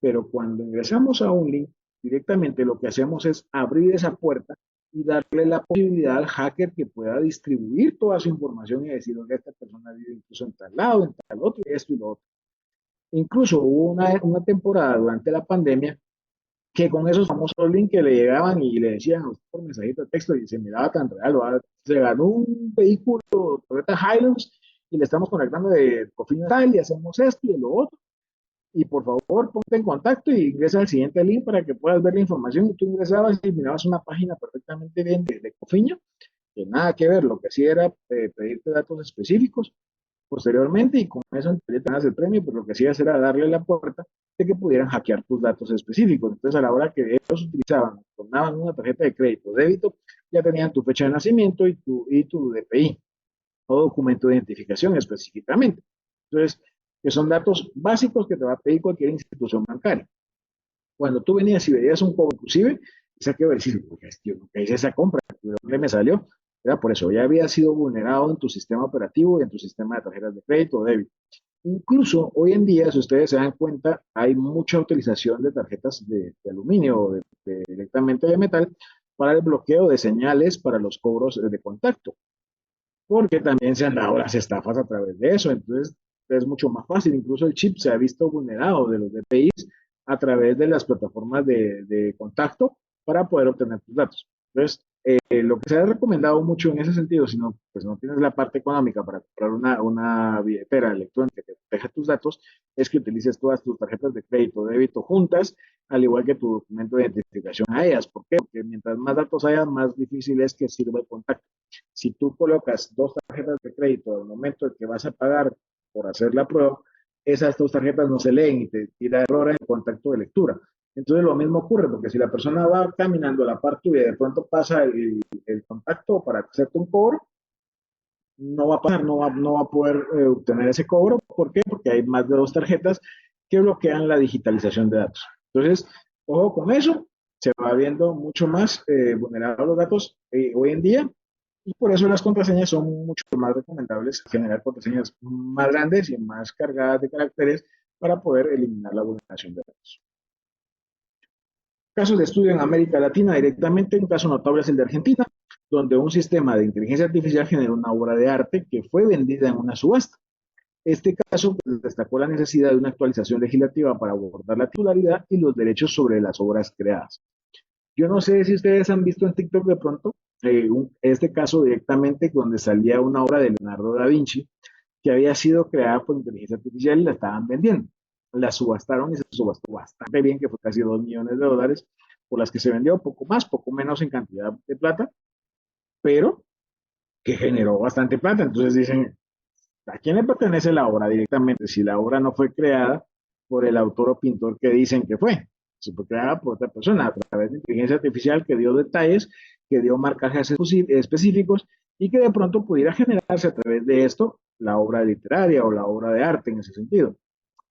Pero cuando ingresamos a un link, directamente lo que hacemos es abrir esa puerta y darle la posibilidad al hacker que pueda distribuir toda su información y decir, oye, esta persona vive incluso en tal lado, en tal otro, esto y lo otro. Incluso hubo una temporada durante la pandemia que con esos famosos links que le llegaban y le decían por mensajito de texto y se miraba tan real, ¿verdad? Se ganó un vehículo Toyota Hilux y le estamos conectando de Cofinio tal y hacemos esto y lo otro. Y por favor, ponte en contacto y ingresa al siguiente link para que puedas ver la información. Y tú ingresabas y mirabas una página perfectamente bien de Cofinio, que nada que ver, lo que hacía era pedirte datos específicos posteriormente y con eso te ganas el premio, pero lo que hacías era darle la puerta de que pudieran hackear tus datos específicos. Entonces, a la hora que ellos utilizaban, tomaban una tarjeta de crédito o débito, ya tenían tu fecha de nacimiento y tu DPI o documento de identificación específicamente. Entonces, que son datos básicos que te va a pedir cualquier institución bancaria. Cuando tú venías y veías un cobro, inclusive, esa que va a decir, porque yo nunca hice esa compra, ¿de dónde me salió? Era por eso, ya había sido vulnerado en tu sistema operativo y en tu sistema de tarjetas de crédito o débito. Incluso hoy en día, si ustedes se dan cuenta, hay mucha utilización de tarjetas de aluminio o directamente de metal para el bloqueo de señales para los cobros de contacto, porque también se han dado las estafas a través de eso. Entonces, es mucho más fácil. Incluso el chip se ha visto vulnerado de los DPIs a través de las plataformas de contacto para poder obtener tus datos. Entonces, lo que se ha recomendado mucho en ese sentido, si no, pues no tienes la parte económica para comprar una billetera electrónica que proteja tus datos, es que utilices todas tus tarjetas de crédito o débito juntas, al igual que tu documento de identificación a ellas. ¿Por qué? Porque mientras más datos haya, más difícil es que sirva el contacto. Si tú colocas dos tarjetas de crédito al momento en que vas a pagar por hacer la prueba, esas dos tarjetas no se leen y te tira error en el contacto de lectura. Entonces lo mismo ocurre, porque si la persona va caminando a la par tuya y de pronto pasa el contacto para hacerte un cobro, no va a pasar, no va a poder obtener ese cobro. ¿Por qué? Porque hay más de dos tarjetas que bloquean la digitalización de datos. Entonces, ojo con eso, se va viendo mucho más vulnerados los datos hoy en día y por eso las contraseñas son mucho más recomendables, generar contraseñas más grandes y más cargadas de caracteres para poder eliminar la vulneración de datos. Casos de estudio en América Latina directamente, un caso notable es el de Argentina, donde un sistema de inteligencia artificial generó una obra de arte que fue vendida en una subasta. Este caso pues, destacó la necesidad de una actualización legislativa para abordar la titularidad y los derechos sobre las obras creadas. Yo no sé si ustedes han visto en TikTok de pronto este caso directamente donde salía una obra de Leonardo da Vinci que había sido creada por inteligencia artificial y la estaban vendiendo. La subastaron y se subastó bastante bien, que fue casi $2 millones, por las que se vendió poco más, poco menos en cantidad de plata, pero que generó bastante plata. Entonces dicen, ¿a quién le pertenece la obra directamente? Si la obra no fue creada por el autor o pintor que dicen que fue, se fue creada por otra persona a través de inteligencia artificial que dio detalles, que dio marcajes específicos y que de pronto pudiera generarse a través de esto la obra literaria o la obra de arte en ese sentido.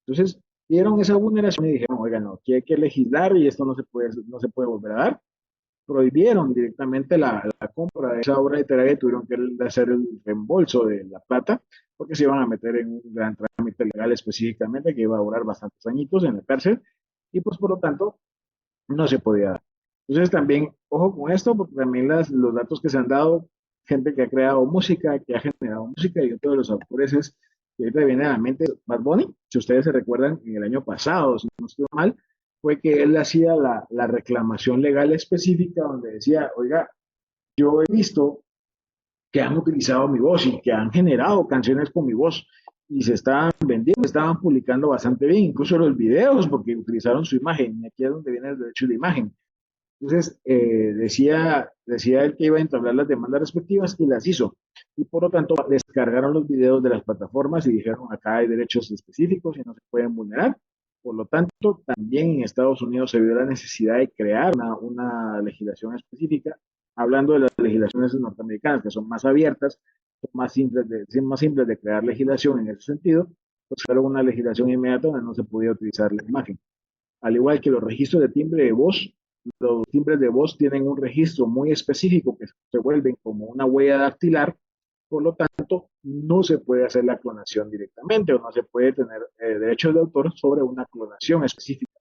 Entonces, vieron esa vulneración y dijeron, oigan, no, aquí hay que legislar y esto no se puede volver a dar. Prohibieron directamente la compra de esa obra literaria y tuvieron que hacer el reembolso de la plata porque se iban a meter en un gran trámite legal específicamente que iba a durar bastantes añitos en la cárcel y pues por lo tanto no se podía dar. Entonces también, ojo con esto, porque también los datos que se han dado, gente que ha creado música, que ha generado música, y otro de los autores es, que ahorita viene a la mente, Bad Bunny. Si ustedes se recuerdan, en el año pasado, si no estoy mal, fue que él hacía la reclamación legal específica donde decía, oiga, yo he visto que han utilizado mi voz y que han generado canciones con mi voz y se estaban vendiendo, se estaban publicando bastante bien, incluso los videos, porque utilizaron su imagen, y aquí es donde viene el derecho de imagen. Entonces, decía él que iba a entablar las demandas respectivas y las hizo. Y por lo tanto, descargaron los videos de las plataformas y dijeron, acá hay derechos específicos y no se pueden vulnerar. Por lo tanto, también en Estados Unidos se vio la necesidad de crear una legislación específica, hablando de las legislaciones norteamericanas, que son más abiertas, son más simples de crear legislación en ese sentido, pues fueron una legislación inmediata donde no se podía utilizar la imagen. Al igual que los registros de timbre de voz, los timbres de voz tienen un registro muy específico que se vuelven como una huella dactilar, por lo tanto, no se puede hacer la clonación directamente o no se puede tener derechos de autor sobre una clonación específica.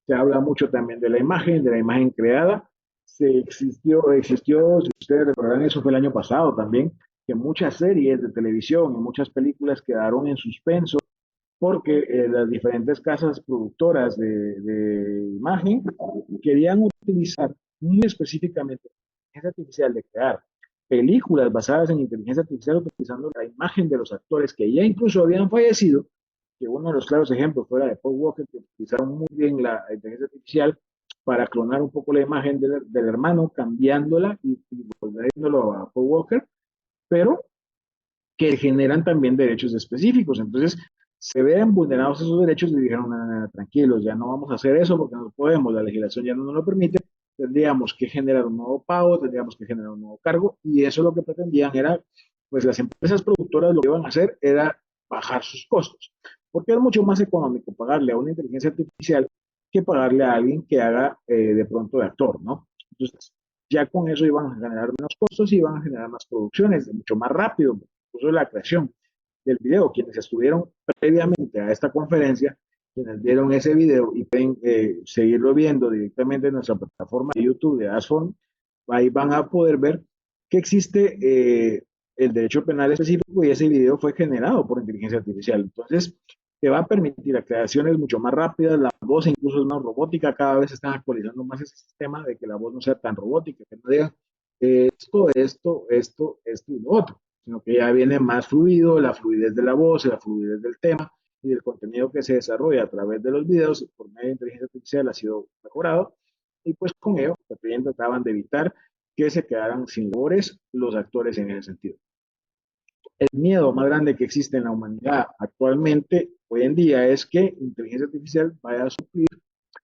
Se habla mucho también de la imagen creada. Si ustedes recordarán, eso fue el año pasado también, que muchas series de televisión y muchas películas quedaron en suspenso porque las diferentes casas productoras de imagen querían utilizar muy específicamente la inteligencia artificial de crear películas basadas en inteligencia artificial utilizando la imagen de los actores que ya incluso habían fallecido, que uno de los claros ejemplos fuera de Paul Walker, que utilizaron muy bien la inteligencia artificial para clonar un poco la imagen del hermano, cambiándola y volviéndolo a Paul Walker, pero que generan también derechos específicos. Entonces, se ven vulnerados esos derechos y dijeron, no, no, no, tranquilos, ya no vamos a hacer eso porque no podemos, la legislación ya no nos lo permite, tendríamos que generar un nuevo pago, tendríamos que generar un nuevo cargo, y eso lo que pretendían era, pues las empresas productoras lo que iban a hacer era bajar sus costos, porque es mucho más económico pagarle a una inteligencia artificial que pagarle a alguien que haga de pronto de actor, ¿no? Entonces, ya con eso iban a generar menos costos y iban a generar más producciones, de mucho más rápido, incluso la creación del video. Quienes estuvieron previamente a esta conferencia, quienes vieron ese video y pueden seguirlo viendo directamente en nuestra plataforma de YouTube de ASFON, ahí van a poder ver que existe el derecho penal específico y ese video fue generado por inteligencia artificial. Entonces, te va a permitir la creaciones mucho más rápidas, la voz incluso es más robótica, cada vez están actualizando más ese sistema de que la voz no sea tan robótica, que no diga esto y lo otro, sino que ya viene más fluido, la fluidez de la voz, la fluidez del tema y del contenido que se desarrolla a través de los videos por medio de inteligencia artificial ha sido mejorado y pues con ello también trataban de evitar que se quedaran sin labores los actores en ese sentido. El miedo más grande que existe en la humanidad actualmente, hoy en día, es que inteligencia artificial vaya a suplir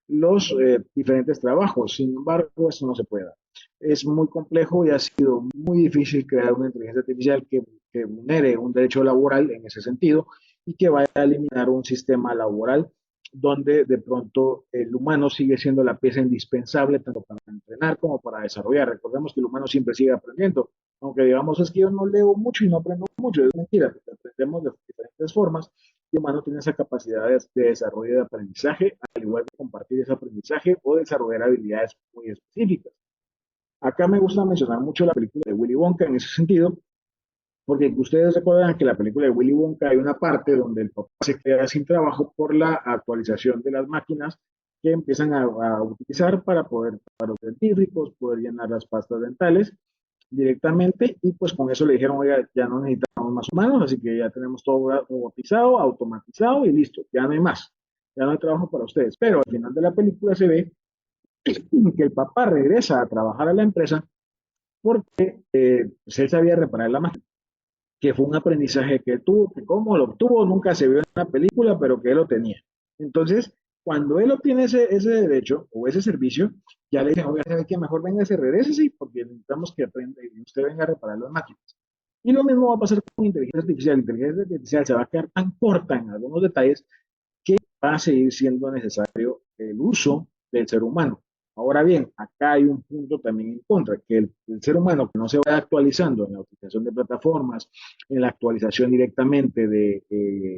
los diferentes trabajos. Sin embargo, eso no se puede dar. Es muy complejo y ha sido muy difícil crear una inteligencia artificial que vulnere un derecho laboral en ese sentido y que vaya a eliminar un sistema laboral donde de pronto el humano sigue siendo la pieza indispensable tanto para entrenar como para desarrollar. Recordemos que el humano siempre sigue aprendiendo, aunque digamos es que yo no leo mucho y no aprendo mucho, es mentira, porque aprendemos de diferentes formas y el humano tiene esa capacidad de desarrollo de aprendizaje, al igual que compartir ese aprendizaje o desarrollar habilidades muy específicas. Acá me gusta mencionar mucho la película de Willy Wonka en ese sentido, porque ustedes recuerdan que en la película de Willy Wonka hay una parte donde el papá se queda sin trabajo por la actualización de las máquinas que empiezan a utilizar para los científicos, poder llenar las pastas dentales directamente y pues con eso le dijeron, oiga, ya no necesitamos más humanos, así que ya tenemos todo robotizado, automatizado y listo, ya no hay más, ya no hay trabajo para ustedes. Pero al final de la película se ve que el papá regresa a trabajar a la empresa porque pues él sabía reparar la máquina, que fue un aprendizaje que tuvo, que cómo lo obtuvo nunca se vio en la película, pero que él lo tenía. Entonces, cuando él obtiene ese derecho o ese servicio, ya le dicen, oiga, ¿sabe qué? Mejor venga, se regrese, sí, porque necesitamos que aprenda y usted venga a reparar las máquinas. Y lo mismo va a pasar con inteligencia artificial. La inteligencia artificial se va a quedar tan corta en algunos detalles que va a seguir siendo necesario el uso del ser humano. Ahora bien, acá hay un punto también en contra, que el ser humano que no se vaya actualizando en la utilización de plataformas, en la actualización directamente de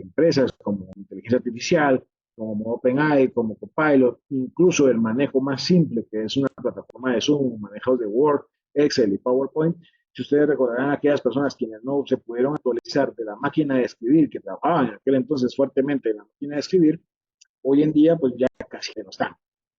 empresas como inteligencia artificial, como OpenAI, como Copilot, incluso el manejo más simple, que es una plataforma de Zoom, manejos de Word, Excel y PowerPoint. Si ustedes recordarán a aquellas personas quienes no se pudieron actualizar de la máquina de escribir, que trabajaban en aquel entonces fuertemente en la máquina de escribir, hoy en día pues ya casi que no están.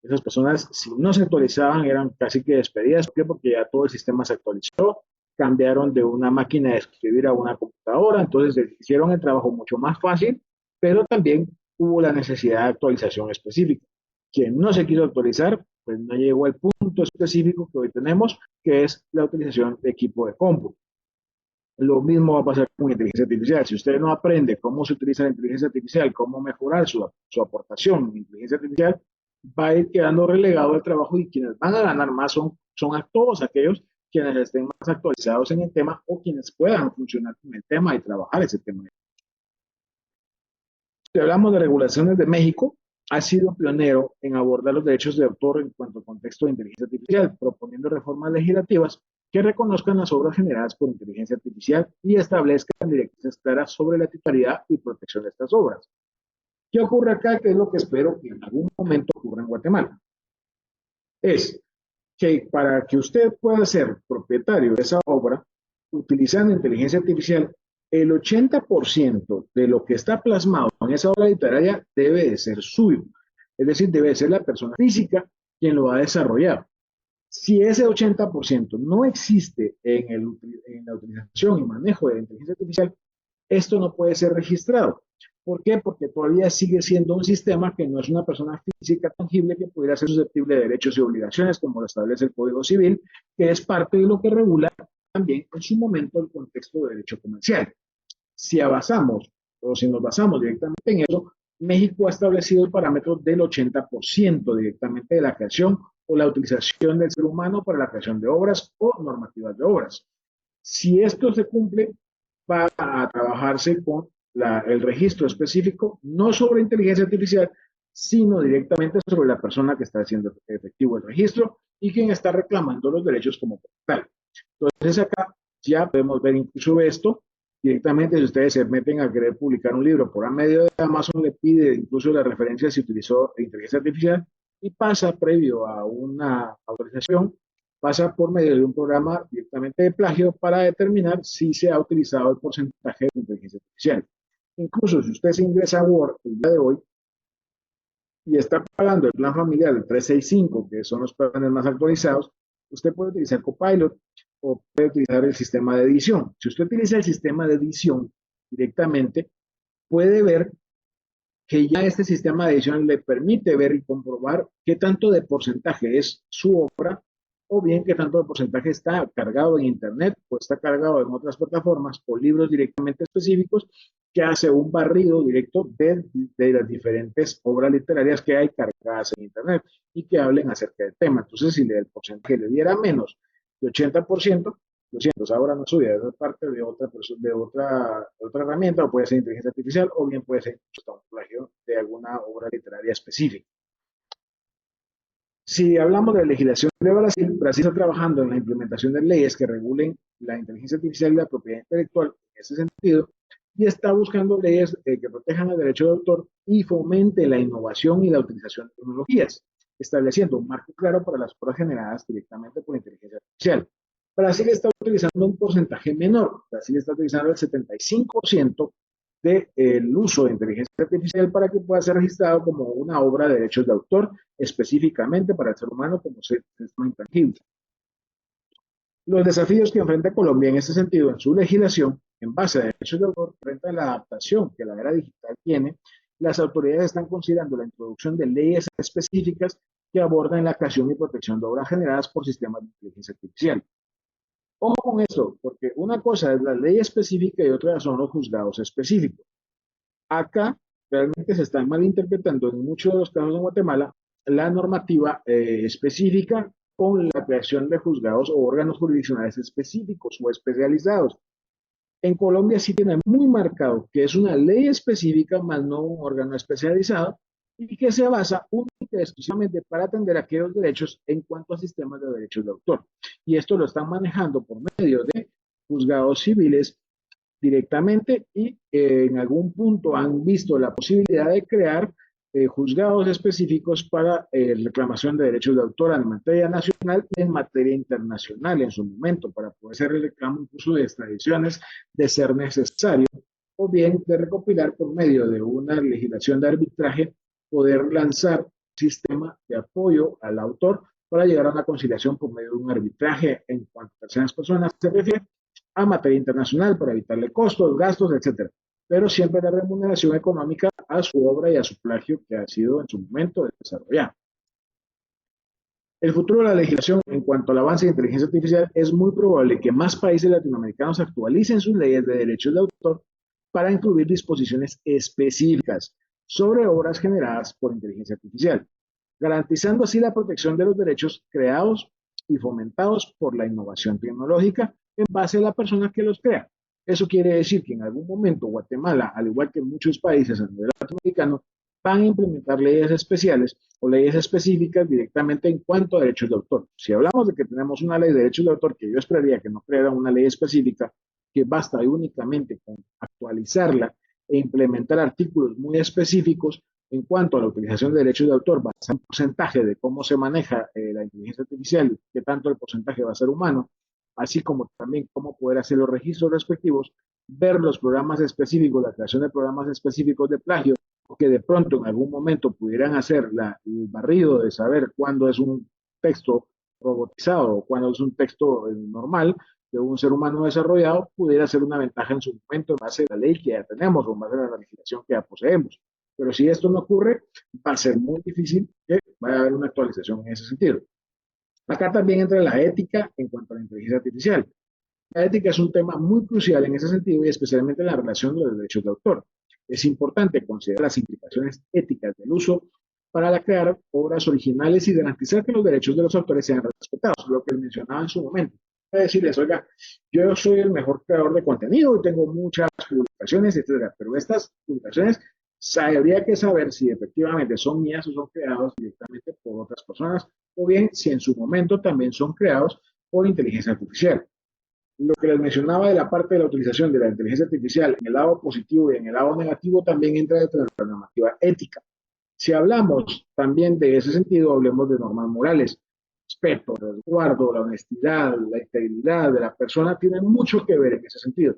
Esas personas, si no se actualizaban, eran casi que despedidas. ¿Por qué? Porque ya todo el sistema se actualizó, cambiaron de una máquina de escribir a una computadora, entonces hicieron el trabajo mucho más fácil, pero también hubo la necesidad de actualización específica. Quien no se quiso actualizar, pues no llegó al punto específico que hoy tenemos, que es la utilización de equipo de cómputo. Lo mismo va a pasar con inteligencia artificial. Si usted no aprende cómo se utiliza la inteligencia artificial, cómo mejorar su aportación en inteligencia artificial, va a ir quedando relegado el trabajo y quienes van a ganar más son a todos aquellos quienes estén más actualizados en el tema o quienes puedan funcionar con el tema y trabajar ese tema. Si hablamos de regulaciones de México, ha sido pionero en abordar los derechos de autor en cuanto al contexto de inteligencia artificial, proponiendo reformas legislativas que reconozcan las obras generadas por inteligencia artificial y establezcan directrices claras sobre la titularidad y protección de estas obras. ¿Qué ocurre acá? ¿Qué es lo que espero que en algún momento ocurra en Guatemala? Es que para que usted pueda ser propietario de esa obra, utilizando inteligencia artificial, el 80% de lo que está plasmado en esa obra literaria debe de ser suyo. Es decir, debe de ser la persona física quien lo va a desarrollar. Si ese 80% no existe en la utilización y manejo de la inteligencia artificial, esto no puede ser registrado. ¿Por qué? Porque todavía sigue siendo un sistema que no es una persona física tangible que pudiera ser susceptible de derechos y obligaciones, como lo establece el Código Civil, que es parte de lo que regula también en su momento el contexto de derecho comercial. Si avanzamos o si nos basamos directamente en eso, México ha establecido el parámetro del 80% directamente de la creación o la utilización del ser humano para la creación de obras o normativas de obras. Si esto se cumple, va a trabajarse con el registro específico, no sobre inteligencia artificial, sino directamente sobre la persona que está haciendo efectivo el registro y quien está reclamando los derechos como tal. Entonces acá ya podemos ver incluso esto directamente. Si ustedes se meten a querer publicar un libro por a medio de Amazon, le pide incluso la referencia si utilizó inteligencia artificial y pasa previo a una autorización, pasa por medio de un programa directamente de plagio para determinar si se ha utilizado el porcentaje de inteligencia artificial. Incluso si usted se ingresa a Word el día de hoy y está pagando el plan familiar de 365, que son los planes más actualizados, usted puede utilizar Copilot o puede utilizar el sistema de edición. Si usted utiliza el sistema de edición directamente, puede ver que ya este sistema de edición le permite ver y comprobar qué tanto de porcentaje es su obra o bien qué tanto de porcentaje está cargado en Internet o está cargado en otras plataformas o libros directamente específicos, que hace un barrido directo de las diferentes obras literarias que hay cargadas en Internet y que hablen acerca del tema. Entonces, si el porcentaje le diera menos de 80%, lo siento, ahora no subía, es parte de otra herramienta, o puede ser inteligencia artificial, o bien puede ser un plagio de alguna obra literaria específica. Si hablamos de legislación de Brasil, Brasil está trabajando en la implementación de leyes que regulen la inteligencia artificial y la propiedad intelectual en ese sentido, y está buscando leyes que protejan el derecho de autor y fomente la innovación y la utilización de tecnologías, estableciendo un marco claro para las obras generadas directamente por inteligencia artificial. Brasil está utilizando un porcentaje menor. Brasil está utilizando el 75% del uso de inteligencia artificial para que pueda ser registrado como una obra de derechos de autor específicamente para el ser humano como ser intangible. Los desafíos que enfrenta Colombia en este sentido en su legislación en base a derechos de autor frente a la adaptación que la era digital tiene, las autoridades están considerando la introducción de leyes específicas que abordan la creación y protección de obras generadas por sistemas de inteligencia artificial. Ojo con eso, porque una cosa es la ley específica y otra son los juzgados específicos. Acá realmente se está malinterpretando en muchos de los casos en Guatemala la normativa específica con la creación de juzgados o órganos jurisdiccionales específicos o especializados. En Colombia sí tiene muy marcado que es una ley específica, más no un órgano especializado, y que se basa única y exclusivamente para atender aquellos derechos en cuanto a sistemas de derechos de autor. Y esto lo están manejando por medio de juzgados civiles directamente y en algún punto han visto la posibilidad de crear juzgados específicos para reclamación de derechos de autor en materia nacional y en materia internacional en su momento, para poder hacer el reclamo incluso de extradiciones de ser necesario, o bien de recopilar por medio de una legislación de arbitraje, poder lanzar un sistema de apoyo al autor para llegar a una conciliación por medio de un arbitraje en cuanto a terceras personas se refiere a materia internacional para evitarle costos, gastos, etcétera. Pero siempre la remuneración económica a su obra y a su plagio que ha sido en su momento desarrollado. El futuro de la legislación en cuanto al avance de inteligencia artificial es muy probable que más países latinoamericanos actualicen sus leyes de derechos de autor para incluir disposiciones específicas sobre obras generadas por inteligencia artificial, garantizando así la protección de los derechos creados y fomentados por la innovación tecnológica en base a la persona que los crea. Eso quiere decir que en algún momento Guatemala, al igual que muchos países a nivel latinoamericano, van a implementar leyes especiales o leyes específicas directamente en cuanto a derechos de autor. Si hablamos de que tenemos una ley de derechos de autor, que yo esperaría que no creara una ley específica, que basta únicamente con actualizarla e implementar artículos muy específicos en cuanto a la utilización de derechos de autor, basado en porcentaje de cómo se maneja la inteligencia artificial, qué tanto el porcentaje va a ser humano, así como también cómo poder hacer los registros respectivos, ver los programas específicos, la creación de programas específicos de plagio, que de pronto en algún momento pudieran hacer el barrido de saber cuándo es un texto robotizado o cuándo es un texto normal de un ser humano desarrollado, pudiera ser una ventaja en su momento en base a la ley que ya tenemos o en base a la legislación que ya poseemos. Pero si esto no ocurre, va a ser muy difícil que vaya a haber una actualización en ese sentido. Acá también entra la ética en cuanto a la inteligencia artificial. La ética es un tema muy crucial en ese sentido y especialmente en la relación de los derechos de autor. Es importante considerar las implicaciones éticas del uso para crear obras originales y garantizar que los derechos de los autores sean respetados, lo que les mencionaba en su momento. Voy a decirles, oiga, yo soy el mejor creador de contenido y tengo muchas publicaciones, etcétera, pero estas publicaciones habría que saber si efectivamente son mías o son creadas directamente por otras personas, o bien si en su momento también son creados por inteligencia artificial. Lo que les mencionaba de la parte de la utilización de la inteligencia artificial en el lado positivo y en el lado negativo también entra dentro de la normativa ética. Si hablamos también de ese sentido, hablemos de normas morales. Respeto, resguardo, la honestidad, la integridad de la persona tienen mucho que ver en ese sentido.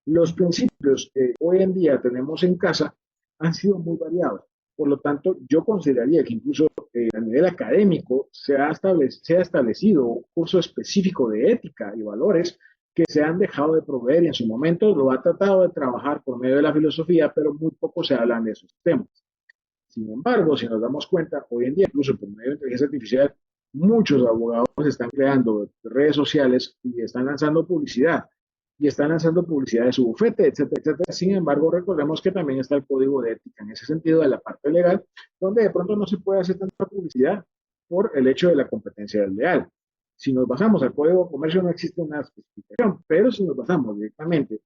Los principios que hoy en día tenemos en casa han sido muy variados. Por lo tanto, yo consideraría que incluso a nivel académico se ha establecido un curso específico de ética y valores que se han dejado de proveer y en su momento lo ha tratado de trabajar por medio de la filosofía, pero muy poco se hablan de esos temas. Sin embargo, si nos damos cuenta, hoy en día, incluso por medio de inteligencia artificial, muchos abogados están creando redes sociales y están lanzando publicidad. Y están lanzando publicidad de su bufete, etcétera, etcétera. Sin embargo, recordemos que también está el código de ética en ese sentido de la parte legal, donde de pronto no se puede hacer tanta publicidad por el hecho de la competencia desleal. Si nos basamos al código de comercio, no existe una especificación, pero si nos basamos directamente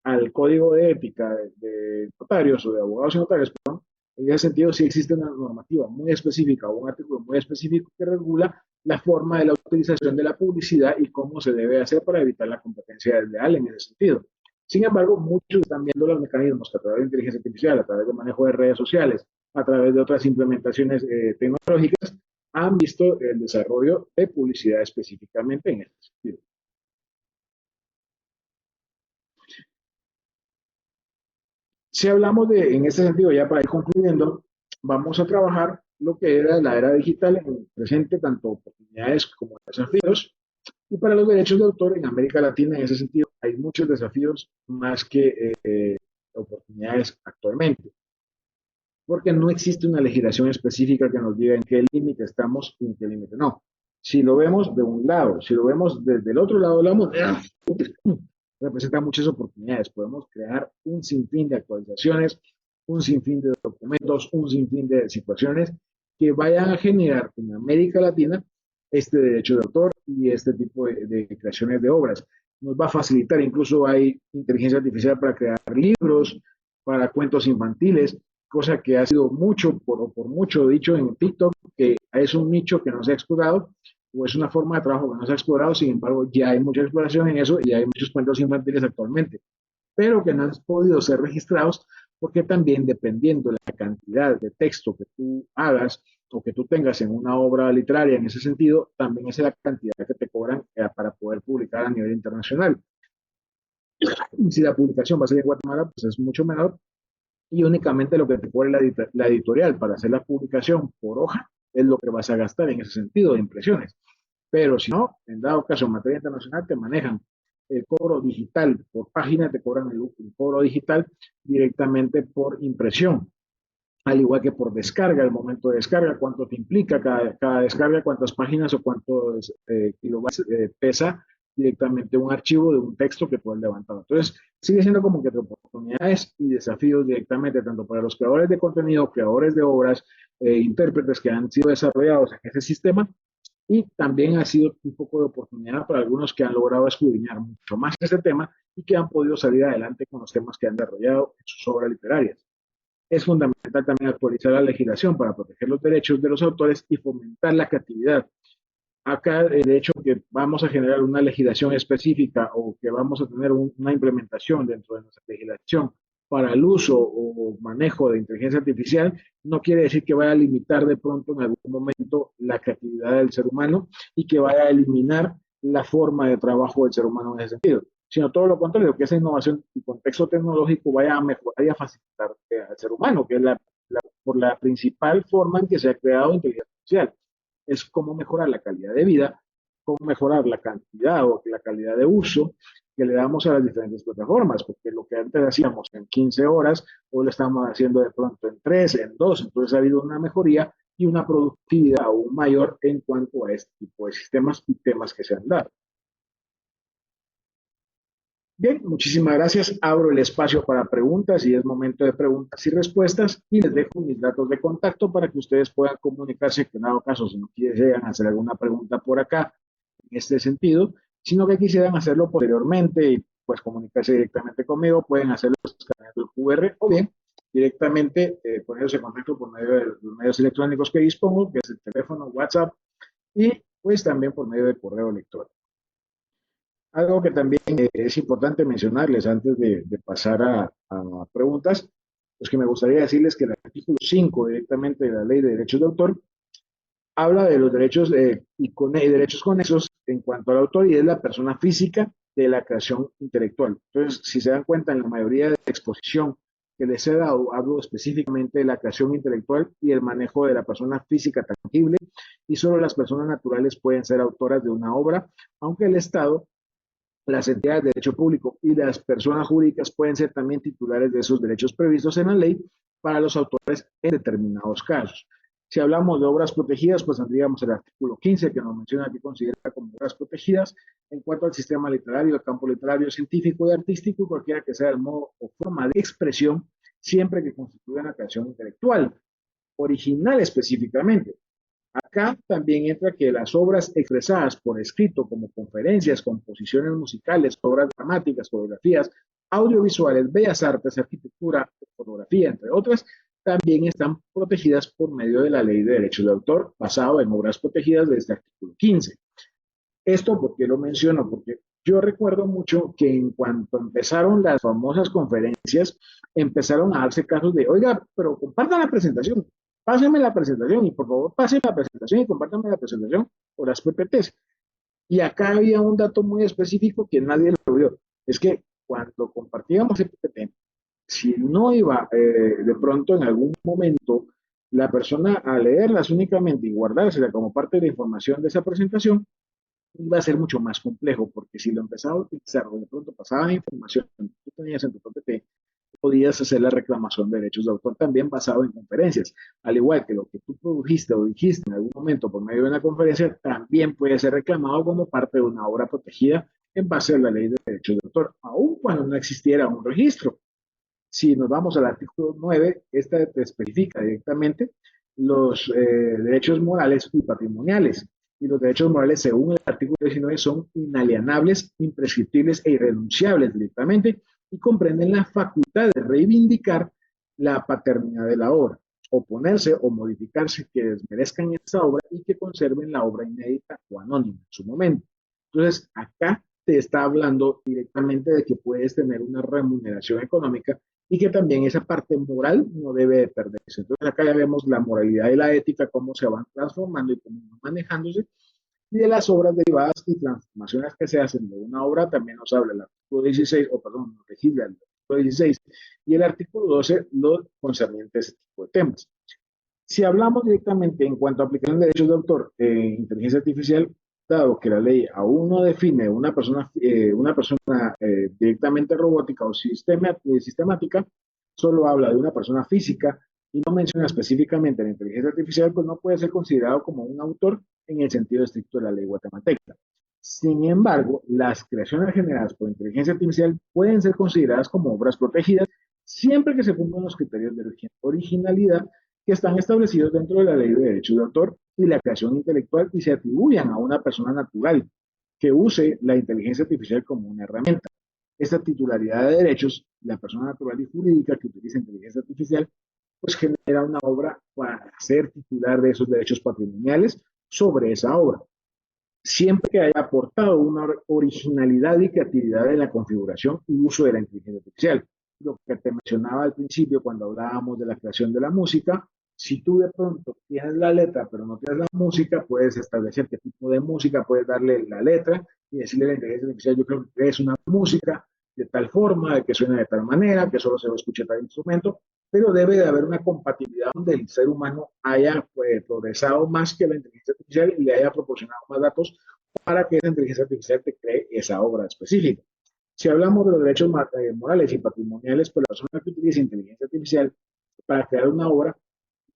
al código de ética de notarios o de abogados y notarios, perdón, en ese sentido sí existe una normativa muy específica o un artículo muy específico que regula la forma de la utilización de la publicidad y cómo se debe hacer para evitar la competencia desleal en ese sentido. Sin embargo, muchos están viendo los mecanismos que a través de inteligencia artificial, a través de manejo de redes sociales, a través de otras implementaciones tecnológicas, han visto el desarrollo de publicidad específicamente en este sentido. Si hablamos en este sentido, ya para ir concluyendo, vamos a trabajar lo que era la era digital en el presente, tanto oportunidades como desafíos. Y para los derechos de autor en América Latina, en ese sentido, hay muchos desafíos más que oportunidades actualmente, porque no existe una legislación específica que nos diga en qué límite estamos y en qué límite no. Si lo vemos de un lado, si lo vemos desde el otro lado de la moneda, representa muchas oportunidades. Podemos crear un sinfín de actualizaciones, un sinfín de documentos, un sinfín de situaciones que vayan a generar en América Latina este derecho de autor y este tipo de creaciones de obras. Nos va a facilitar, incluso hay inteligencia artificial para crear libros, para cuentos infantiles, cosa que ha sido mucho, por mucho dicho en TikTok, que es un nicho que no se ha explorado o es una forma de trabajo que no se ha explorado, sin embargo ya hay mucha exploración en eso y hay muchos cuentos infantiles actualmente, pero que no han podido ser registrados porque también dependiendo de la cantidad de texto que tú hagas o que tú tengas en una obra literaria en ese sentido, también es la cantidad que te cobran para poder publicar a nivel internacional. Si la publicación va a ser en Guatemala, pues es mucho menor y únicamente lo que te cobra la editorial para hacer la publicación por hoja es lo que vas a gastar en ese sentido de impresiones. Pero si no, en dado caso en materia internacional te manejan el cobro digital por página, te cobran el cobro digital directamente por impresión, al igual que por descarga, el momento de descarga, cuánto te implica cada descarga, cuántas páginas o cuántos kilobytes pesa directamente un archivo de un texto que tú has levantado. Entonces, sigue siendo como que oportunidades y desafíos directamente, tanto para los creadores de contenido, creadores de obras, intérpretes que han sido desarrollados en ese sistema, y también ha sido un poco de oportunidad para algunos que han logrado escudriñar mucho más este tema y que han podido salir adelante con los temas que han desarrollado en sus obras literarias. Es fundamental también actualizar la legislación para proteger los derechos de los autores y fomentar la creatividad. Acá, de hecho, que vamos a generar una legislación específica o que vamos a tener una implementación dentro de nuestra legislación para el uso o manejo de inteligencia artificial, no quiere decir que vaya a limitar de pronto en algún momento la creatividad del ser humano y que vaya a eliminar la forma de trabajo del ser humano en ese sentido, sino todo lo contrario, que esa innovación y contexto tecnológico vaya a mejorar y a facilitar al ser humano, que es por la principal forma en que se ha creado inteligencia artificial. Es cómo mejorar la calidad de vida, cómo mejorar la cantidad o la calidad de uso que le damos a las diferentes plataformas, porque lo que antes hacíamos en 15 horas, hoy lo estamos haciendo de pronto en 3, en 2, entonces ha habido una mejoría y una productividad aún mayor en cuanto a este tipo de sistemas y temas que se han dado. Bien, muchísimas gracias. Abro el espacio para preguntas y es momento de preguntas y respuestas y les dejo mis datos de contacto para que ustedes puedan comunicarse, que en dado caso, si no quisieran hacer alguna pregunta por acá en este sentido, sino que quisieran hacerlo posteriormente y pues comunicarse directamente conmigo, pueden hacerlo escaneando el QR o bien directamente ponerse en contacto por medio de los medios electrónicos que dispongo, que es el teléfono, WhatsApp y pues también por medio de correo electrónico. Algo que también es importante mencionarles antes de pasar a preguntas, pues que me gustaría decirles que el artículo 5 directamente de la Ley de Derechos de Autor habla de los derechos y derechos conexos en cuanto al autor y es la persona física de la creación intelectual. Entonces, si se dan cuenta, en la mayoría de la exposición que les he dado, hablo específicamente de la creación intelectual y el manejo de la persona física tangible, y solo las personas naturales pueden ser autoras de una obra, aunque el Estado, las entidades de derecho público y las personas jurídicas pueden ser también titulares de esos derechos previstos en la ley para los autores en determinados casos. Si hablamos de obras protegidas, pues tendríamos el artículo 15 que nos menciona que considera como obras protegidas en cuanto al sistema literario, el campo literario, científico y artístico, y cualquiera que sea el modo o forma de expresión, siempre que constituya una creación intelectual, original específicamente. Acá también entra que las obras expresadas por escrito, como conferencias, composiciones musicales, obras dramáticas, fotografías, audiovisuales, bellas artes, arquitectura, fotografía, entre otras, también están protegidas por medio de la Ley de Derechos de Autor, basado en obras protegidas de este artículo 15. Esto, ¿por qué lo menciono? Porque yo recuerdo mucho que en cuanto empezaron las famosas conferencias, empezaron a darse casos de, oiga, pero compartan la presentación, pásenme la presentación y por favor pásenme la presentación y compártanme la presentación o las PPTs. Y acá había un dato muy específico que nadie lo vio. Es que cuando compartíamos el PPT, si no iba de pronto en algún momento la persona a leerlas únicamente y guardársela como parte de la información de esa presentación, iba a ser mucho más complejo, porque si lo empezaba a utilizar o de pronto pasaba información que tú tenías en tu PPT, podías hacer la reclamación de derechos de autor también basado en conferencias. Al igual que lo que tú produjiste o dijiste en algún momento por medio de una conferencia, también puede ser reclamado como parte de una obra protegida en base a la ley de derechos de autor, aun cuando no existiera un registro. Si nos vamos al artículo 9, esta te especifica directamente los derechos morales y patrimoniales. Y los derechos morales, según el artículo 19, son inalienables, imprescriptibles e irrenunciables directamente y comprenden la facultad de reivindicar la paternidad de la obra, oponerse o modificarse que desmerezcan esa obra y que conserven la obra inédita o anónima en su momento. Entonces, acá te está hablando directamente de que puedes tener una remuneración económica y que también esa parte moral no debe de perderse. Entonces acá ya vemos la moralidad y la ética, cómo se van transformando y cómo van manejándose, y de las obras derivadas y transformaciones que se hacen de una obra, también nos habla el artículo 16, o perdón, nos legisla el artículo 16 y el artículo 12, los concernientes a ese tipo de temas. Si hablamos directamente en cuanto a aplicación de derechos de autor en inteligencia artificial, dado que la ley aún no define una persona directamente robótica o sistemática, solo habla de una persona física y no menciona específicamente la inteligencia artificial, pues no puede ser considerado como un autor en el sentido estricto de la ley guatemalteca. Sin embargo, las creaciones generadas por inteligencia artificial pueden ser consideradas como obras protegidas siempre que se cumplan los criterios de originalidad que están establecidos dentro de la ley de derechos de autor y la creación intelectual y se atribuyan a una persona natural que use la inteligencia artificial como una herramienta. Esta titularidad de derechos, la persona natural y jurídica que utiliza inteligencia artificial, pues genera una obra para ser titular de esos derechos patrimoniales sobre esa obra, siempre que haya aportado una originalidad y creatividad en la configuración y uso de la inteligencia artificial. Lo que te mencionaba al principio cuando hablábamos de la creación de la música, si tú de pronto tienes la letra pero no tienes la música, puedes establecer qué tipo de música, puedes darle la letra y decirle a la inteligencia artificial, yo creo que es una música de tal forma, de que suena de tal manera, que solo se escuche tal instrumento, pero debe de haber una compatibilidad donde el ser humano haya progresado más que la inteligencia artificial y le haya proporcionado más datos para que esa inteligencia artificial te cree esa obra específica. Si hablamos de los derechos morales y patrimoniales, pues la persona que utiliza inteligencia artificial para crear una obra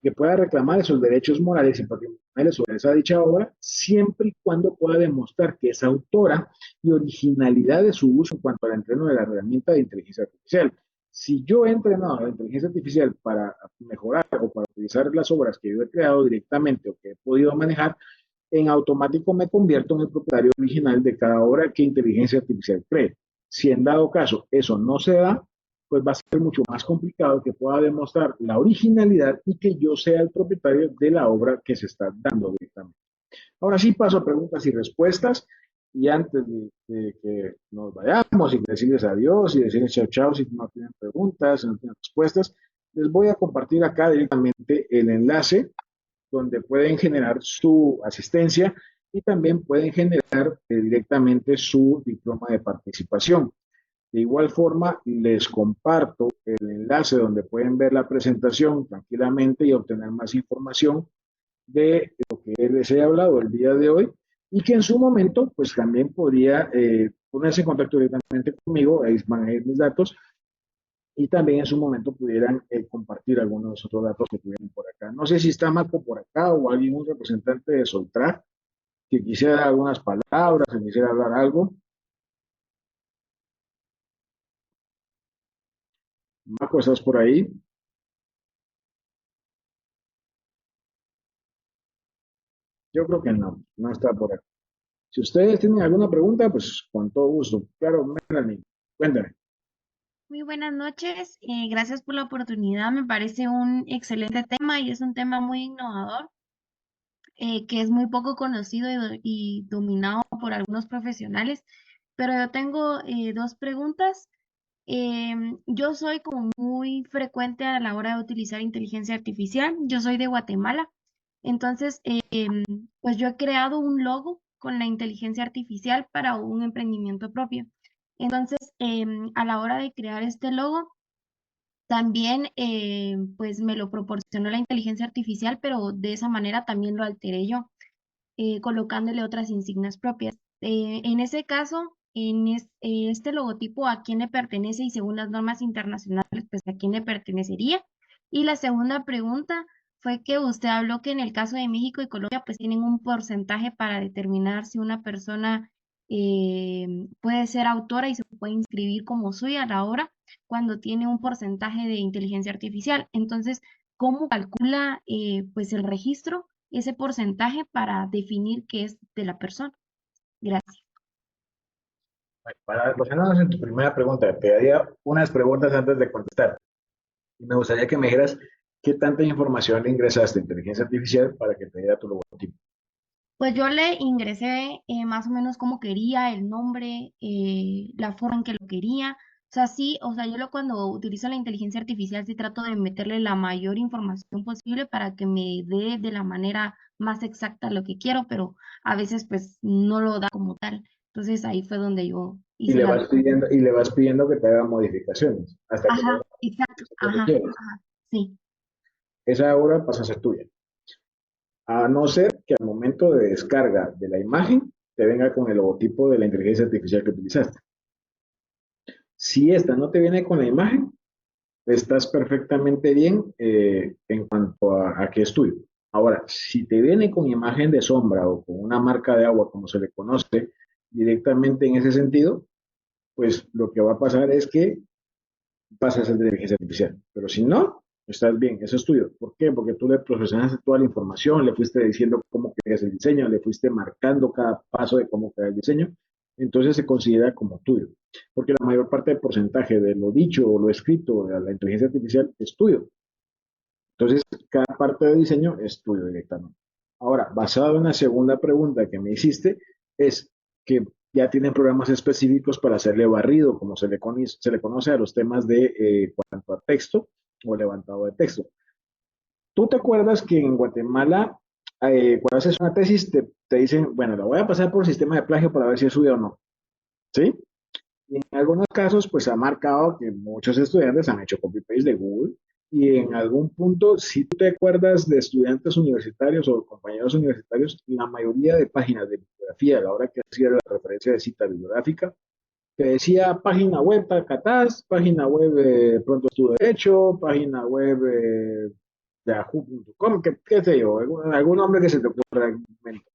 que pueda reclamar esos derechos morales y patrimoniales sobre esa dicha obra, siempre y cuando pueda demostrar que es autora y originalidad de su uso en cuanto al entreno de la herramienta de inteligencia artificial. Si yo he entrenado a la inteligencia artificial para mejorar o para utilizar las obras que yo he creado directamente o que he podido manejar, en automático me convierto en el propietario original de cada obra que inteligencia artificial cree. Si en dado caso eso no se da, pues va a ser mucho más complicado que pueda demostrar la originalidad y que yo sea el propietario de la obra que se está dando directamente. Ahora sí paso a preguntas y respuestas. Y antes de que nos vayamos y decirles adiós y decirles chao chao si no tienen preguntas, si no tienen respuestas, les voy a compartir acá directamente el enlace donde pueden generar su asistencia y también pueden generar directamente su diploma de participación. De igual forma, les comparto el enlace donde pueden ver la presentación tranquilamente y obtener más información de lo que les he hablado el día de hoy y que en su momento, pues también podría ponerse en contacto directamente conmigo, ahí van a ir mis datos, y también en su momento pudieran compartir algunos de los otros datos que tuvieran por acá. No sé si está Marco por acá o alguien, un representante de Soltra, que quisiera dar algunas palabras, que quisiera hablar algo. Marco, ¿estás por ahí? Yo creo que no, no está por acá. Si ustedes tienen alguna pregunta, pues con todo gusto. Claro, Melanie, cuéntame. Muy buenas noches, gracias por la oportunidad. Me parece un excelente tema y es un tema muy innovador, que es muy poco conocido y dominado por algunos profesionales. Pero yo tengo dos preguntas. Yo soy como muy frecuente a la hora de utilizar inteligencia artificial. Yo soy de Guatemala. Entonces, pues yo he creado un logo con la inteligencia artificial para un emprendimiento propio. Entonces, a la hora de crear este logo, también pues me lo proporcionó la inteligencia artificial, pero de esa manera también lo alteré yo, colocándole otras insignias propias. En ese caso, este logotipo, ¿a quién le pertenece? Y según las normas internacionales, pues ¿a quién le pertenecería? Y la segunda pregunta fue que usted habló que en el caso de México y Colombia, pues tienen un porcentaje para determinar si una persona puede ser autora y se puede inscribir como suya a la hora cuando tiene un porcentaje de inteligencia artificial. Entonces, ¿cómo calcula pues el registro ese porcentaje para definir qué es de la persona? Gracias. Para relacionarnos en tu primera pregunta, te haría unas preguntas antes de contestar. Y me gustaría que me dijeras qué tanta información le ingresaste a inteligencia artificial para que te diera tu logotipo. Pues yo le ingresé más o menos como quería, el nombre, la forma en que lo quería. O sea, sí, o sea, cuando utilizo la inteligencia artificial sí trato de meterle la mayor información posible para que me dé de la manera más exacta lo que quiero, pero a veces pues no lo da como tal. Entonces ahí fue donde yo Y hice le la... vas pidiendo, y le vas pidiendo que te haga modificaciones hasta que te Ajá, haga exacto, lo que ajá, quieres. ajá, sí. Esa obra pasa a ser tuya. A no ser que al momento de descarga de la imagen te venga con el logotipo de la inteligencia artificial que utilizaste. Si esta no te viene con la imagen, estás perfectamente bien en cuanto a que es tuyo. Ahora, si te viene con imagen de sombra o con una marca de agua, como se le conoce directamente en ese sentido, pues lo que va a pasar es que pasas a ser de inteligencia artificial. Pero si no, estás bien, eso es tuyo. ¿Por qué? Porque tú le procesaste toda la información, le fuiste diciendo cómo querías el diseño, le fuiste marcando cada paso de cómo quería el diseño, entonces se considera como tuyo. Porque la mayor parte del porcentaje de lo dicho o lo escrito de la inteligencia artificial es tuyo. Entonces, cada parte de diseño es tuyo directamente. Ahora, basado en la segunda pregunta que me hiciste, es que ya tienen programas específicos para hacerle barrido, como se le conoce a los temas de cuanto a texto o levantado de texto. ¿Tú te acuerdas que en Guatemala, cuando haces una tesis, te dicen, bueno, la voy a pasar por sistema de plagio para ver si es suya o no? ¿Sí? Y en algunos casos, pues ha marcado que muchos estudiantes han hecho copy-paste de Google y en algún punto, si tú te acuerdas de estudiantes universitarios o compañeros universitarios, la mayoría de páginas de bibliografía, a la hora que hacía la referencia de cita bibliográfica, te decía página web Catás, página web Pronto Estudio Derecho, página web yahoo.com, qué sé yo, algún nombre que se te ocurra en algún momento,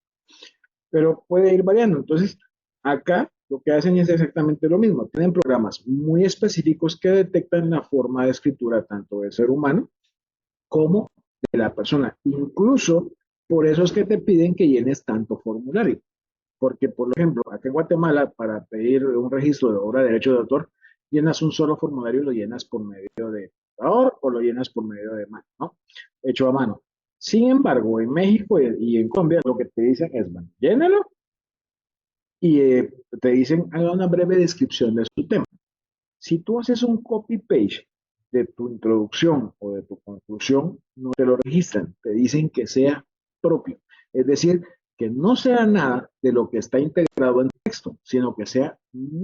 pero puede ir variando. Entonces, acá lo que hacen es exactamente lo mismo. Tienen programas muy específicos que detectan la forma de escritura tanto del ser humano como de la persona. Incluso por eso es que te piden que llenes tanto formulario. Porque, por ejemplo, acá en Guatemala, para pedir un registro de obra de derecho de autor, llenas un solo formulario y lo llenas por medio de computador o lo llenas por medio de mano, ¿no? Hecho a mano. Sin embargo, en México y en Colombia, lo que te dicen es, bueno, llénalo y te dicen, haga una breve descripción de su tema. Si tú haces un copy-paste de tu introducción o de tu conclusión, no te lo registran, te dicen que sea propio. Es decir, que no sea nada de lo que está integrado en texto, sino que sea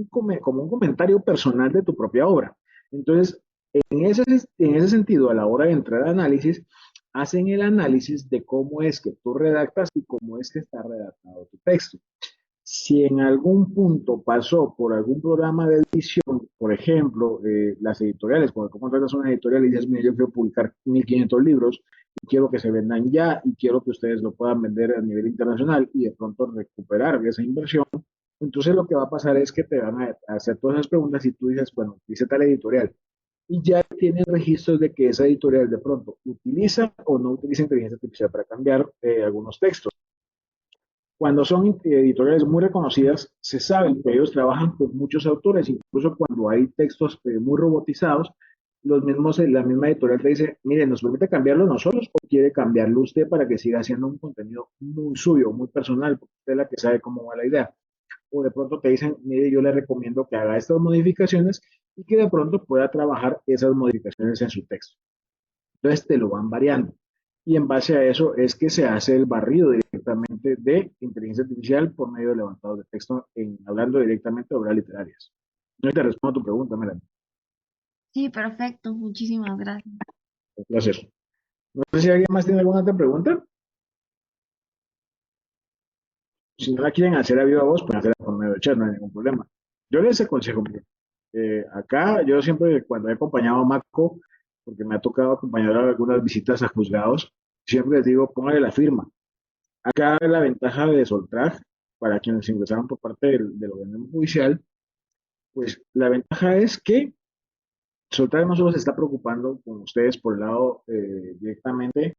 como un comentario personal de tu propia obra. Entonces, en ese sentido, a la hora de entrar al análisis, hacen el análisis de cómo es que tú redactas y cómo es que está redactado tu texto. Si en algún punto pasó por algún programa de edición, por ejemplo, las editoriales, cuando tú contratas una editorial y dices, mira, yo quiero publicar 1500 libros y quiero que se vendan ya y quiero que ustedes lo puedan vender a nivel internacional y de pronto recuperar esa inversión, entonces lo que va a pasar es que te van a hacer todas esas preguntas y tú dices, bueno, dice tal editorial, y ya tienen registros de que esa editorial de pronto utiliza o no utiliza inteligencia artificial para cambiar algunos textos. Cuando son editoriales muy reconocidas, se sabe que ellos trabajan con muchos autores, incluso cuando hay textos muy robotizados, la misma editorial te dice, mire, ¿nos permite cambiarlo nosotros o quiere cambiarlo usted para que siga haciendo un contenido muy suyo, muy personal, porque usted es la que sabe cómo va la idea? O de pronto te dicen, mire, yo le recomiendo que haga estas modificaciones y que de pronto pueda trabajar esas modificaciones en su texto. Entonces te lo van variando. Y en base a eso es que se hace el barrido directamente de inteligencia artificial por medio de levantados de texto, hablando directamente de obras literarias. No te respondo a tu pregunta, Melanie. Sí, perfecto. Muchísimas gracias. Un placer. No sé si alguien más tiene alguna otra pregunta. Si no la quieren hacer a viva voz, pueden hacerla por medio de chat, no hay ningún problema. Yo les aconsejo, acá yo siempre cuando he acompañado a Marco, porque me ha tocado acompañar a algunas visitas a juzgados, siempre les digo, póngale la firma. Acá la ventaja de Soltrag, para quienes ingresaron por parte del organismo judicial, pues la ventaja es que Soltrag no solo se está preocupando con ustedes por el lado directamente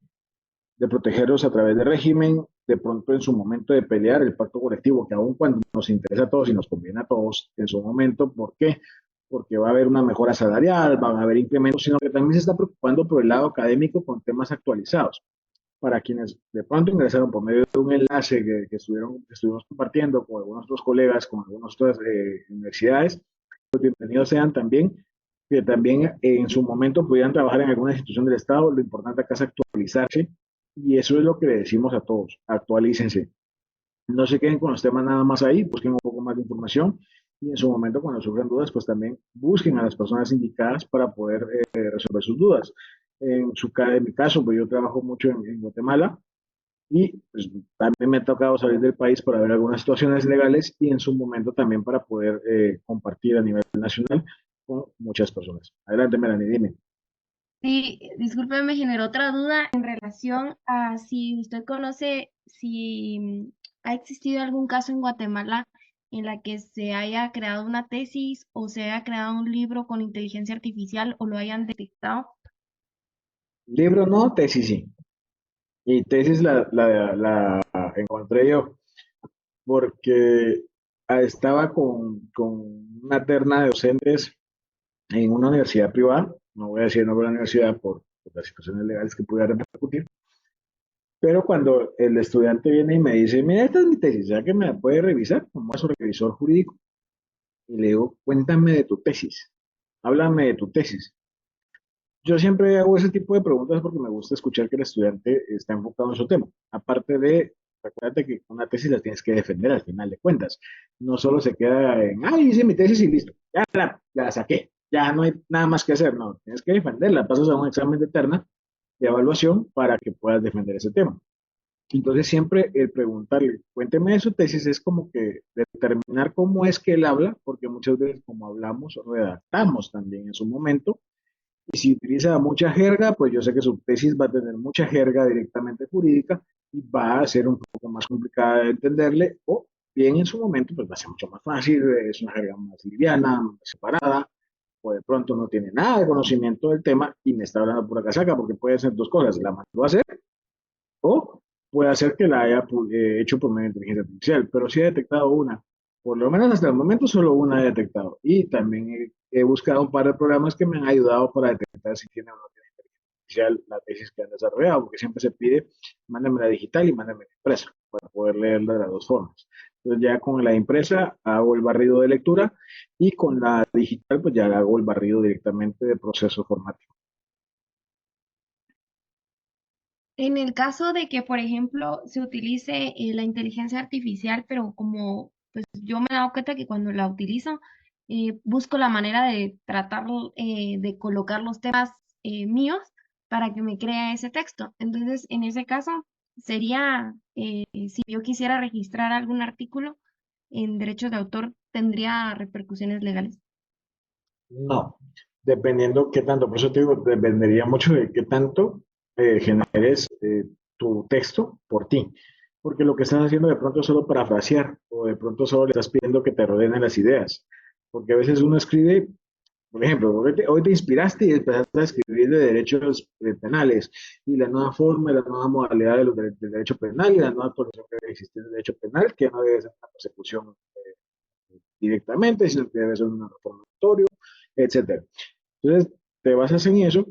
de protegerlos a través del régimen, de pronto en su momento de pelear el pacto colectivo, que aun cuando nos interesa a todos y nos conviene a todos en su momento, ¿por qué? Porque va a haber una mejora salarial, van a haber incrementos, sino que también se está preocupando por el lado académico con temas actualizados. Para quienes de pronto ingresaron por medio de un enlace que estuvimos compartiendo con algunos otros colegas, con algunas otras universidades, pues bienvenidos sean también, que también en su momento pudieran trabajar en alguna institución del Estado. Lo importante acá es actualizarse y eso es lo que le decimos a todos, actualícense. No se queden con los temas nada más ahí, busquen un poco más de información y en su momento cuando surjan dudas, pues también busquen a las personas indicadas para poder resolver sus dudas. En mi caso, pues yo trabajo mucho en Guatemala y pues, también me ha tocado salir del país para ver algunas situaciones legales y en su momento también para poder compartir a nivel nacional con muchas personas. Adelante, Melanie, dime. Sí, disculpe, me generó otra duda en relación a si usted conoce si ha existido algún caso en Guatemala en la que se haya creado una tesis o se haya creado un libro con inteligencia artificial o lo hayan detectado. Libro no, tesis sí. Y tesis la encontré yo porque estaba con una terna de docentes en una universidad privada, no voy a decir el nombre de la universidad por las situaciones legales que pudiera repercutir, pero cuando el estudiante viene y me dice, mira, esta es mi tesis, ¿ya que me la puede revisar como es un revisor jurídico? Y le digo, cuéntame de tu tesis, háblame de tu tesis. Yo siempre hago ese tipo de preguntas porque me gusta escuchar que el estudiante está enfocado en su tema. Aparte de, recuérdate que una tesis la tienes que defender al final de cuentas. No solo se queda en, ay, hice mi tesis y listo, ya la saqué, ya no hay nada más que hacer. No, tienes que defenderla, pasas a un examen de terna de evaluación para que puedas defender ese tema. Entonces siempre el preguntarle, cuénteme de su tesis, es como que determinar cómo es que él habla, porque muchas veces como hablamos, redactamos también en su momento y si utiliza mucha jerga, pues yo sé que su tesis va a tener mucha jerga directamente jurídica y va a ser un poco más complicada de entenderle, o bien en su momento, pues va a ser mucho más fácil, es una jerga más liviana, más separada, o de pronto no tiene nada de conocimiento del tema y me está hablando pura casaca, porque puede ser dos cosas, la mandó a hacer o puede ser que la haya hecho por medio de inteligencia artificial, pero sí he detectado una. Por lo menos hasta el momento solo una he detectado. Y también he buscado un par de programas que me han ayudado para detectar si tiene o no tiene inteligencia artificial la tesis que han desarrollado, porque siempre se pide, mándame la digital y mándame la impresa, para poder leerla de las dos formas. Entonces ya con la impresa hago el barrido de lectura y con la digital pues ya hago el barrido directamente de proceso formativo. En el caso de que, por ejemplo, se utilice la inteligencia artificial, pero como pues yo me he dado cuenta que cuando la utilizo, busco la manera de tratar de colocar los temas míos para que me crea ese texto. Entonces, en ese caso, sería, si yo quisiera registrar algún artículo en derechos de autor, tendría repercusiones legales. No, dependiendo qué tanto, por eso te digo, dependería mucho de qué tanto generes tu texto por ti. Porque lo que estás haciendo de pronto es solo parafrasear o de pronto solo le estás pidiendo que te ordenen las ideas. Porque a veces uno escribe, por ejemplo, hoy te inspiraste y empezaste a escribir de derechos penales y la nueva forma y la nueva modalidad de del derecho penal y la nueva actualización que debe existir del derecho penal, que no debe ser una persecución directamente, sino que debe ser un reformatorio, etcétera. Entonces, te basas en eso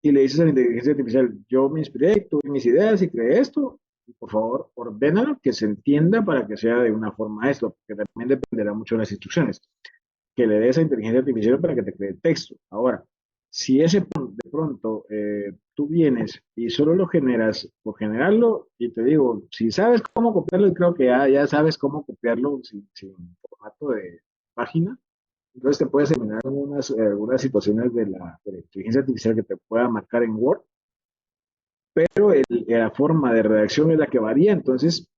y le dices a la inteligencia artificial, yo me inspiré, tuve mis ideas y creé esto, y por favor, ordénalo que se entienda para que sea de una forma esto, porque también dependerá mucho de las instrucciones que le des a inteligencia artificial para que te cree el texto. Ahora, si de pronto tú vienes y solo lo generas por generarlo, y te digo, si sabes cómo copiarlo, y creo que ya sabes cómo copiarlo sin formato de página, entonces te puedes eliminar algunas situaciones de la inteligencia artificial que te pueda marcar en Word, pero la forma de redacción es la que varía, entonces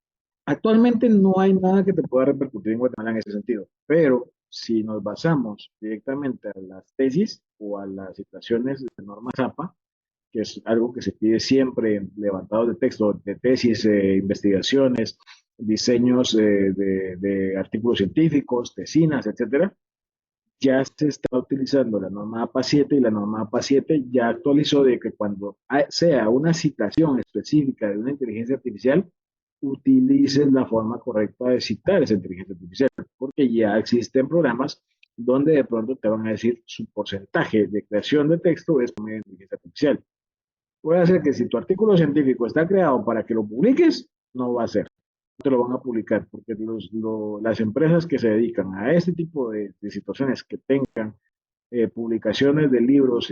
actualmente no hay nada que te pueda repercutir en Guatemala en ese sentido, pero si nos basamos directamente a las tesis o a las citaciones de norma ZAPA, que es algo que se pide siempre en levantados de texto, de tesis, investigaciones, diseños de artículos científicos, tesinas, etcétera, ya se está utilizando la norma APA 7 y la norma APA 7 ya actualizó de que cuando sea una citación específica de una inteligencia artificial, utilices la forma correcta de citar esa inteligencia artificial, porque ya existen programas donde de pronto te van a decir su porcentaje de creación de texto es por medio de inteligencia artificial. Puede ser que si tu artículo científico está creado para que lo publiques, no va a ser, no te lo van a publicar, porque las empresas que se dedican a este tipo de situaciones que tengan publicaciones de libros,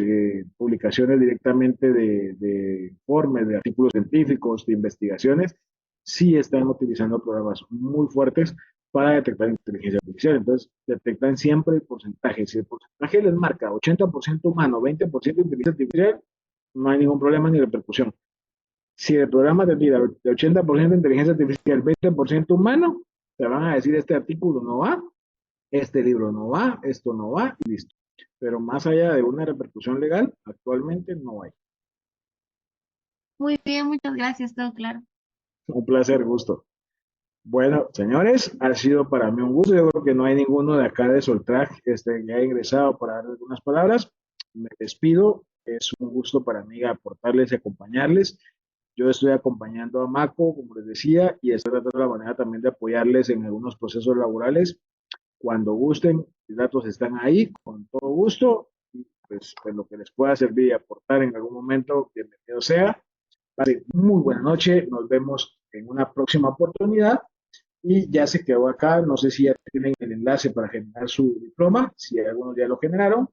publicaciones directamente de informes, de artículos científicos, de investigaciones, sí están utilizando programas muy fuertes para detectar inteligencia artificial. Entonces, detectan siempre el porcentaje. Si el porcentaje les marca 80% humano, 20% inteligencia artificial, no hay ningún problema ni repercusión. Si el programa te tira de 80% inteligencia artificial, 20% humano, te van a decir este artículo no va, este libro no va, esto no va, y listo. Pero más allá de una repercusión legal, actualmente no hay. Muy bien, muchas gracias, todo claro. Un placer, gusto. Bueno, señores, ha sido para mí un gusto. Yo creo que no hay ninguno de acá de Soltrag que haya ingresado para dar algunas palabras. Me despido. Es un gusto para mí aportarles y acompañarles. Yo estoy acompañando a Maco, como les decía, y estoy tratando la manera también de apoyarles en algunos procesos laborales. Cuando gusten, los datos están ahí, con todo gusto. Y pues lo que les pueda servir y aportar en algún momento, bienvenido sea. Vale, muy buena noche. Nos vemos en una próxima oportunidad. Y ya se quedó acá, no sé si ya tienen el enlace para generar su diploma, si algunos ya lo generaron,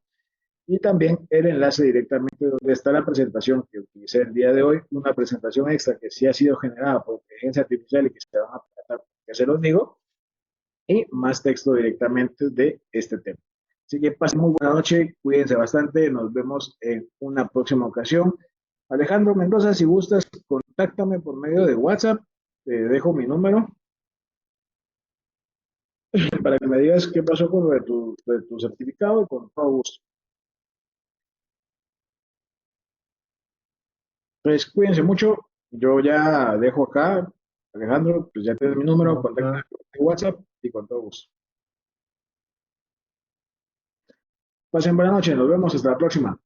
y también el enlace directamente donde está la presentación que utilicé el día de hoy, una presentación extra que sí ha sido generada por inteligencia artificial y que se van a tratar, que se los digo, y más texto directamente de este tema. Así que pasen muy buena noche, cuídense bastante, nos vemos en una próxima ocasión. Alejandro Mendoza, si gustas, contáctame por medio de WhatsApp, te dejo mi número para que me digas qué pasó con lo de tu certificado y con todo gusto. Pues cuídense mucho. Yo ya dejo acá, Alejandro, pues ya tienes mi número, contáctame por WhatsApp y con todo gusto. Pasen buena noche, nos vemos hasta la próxima.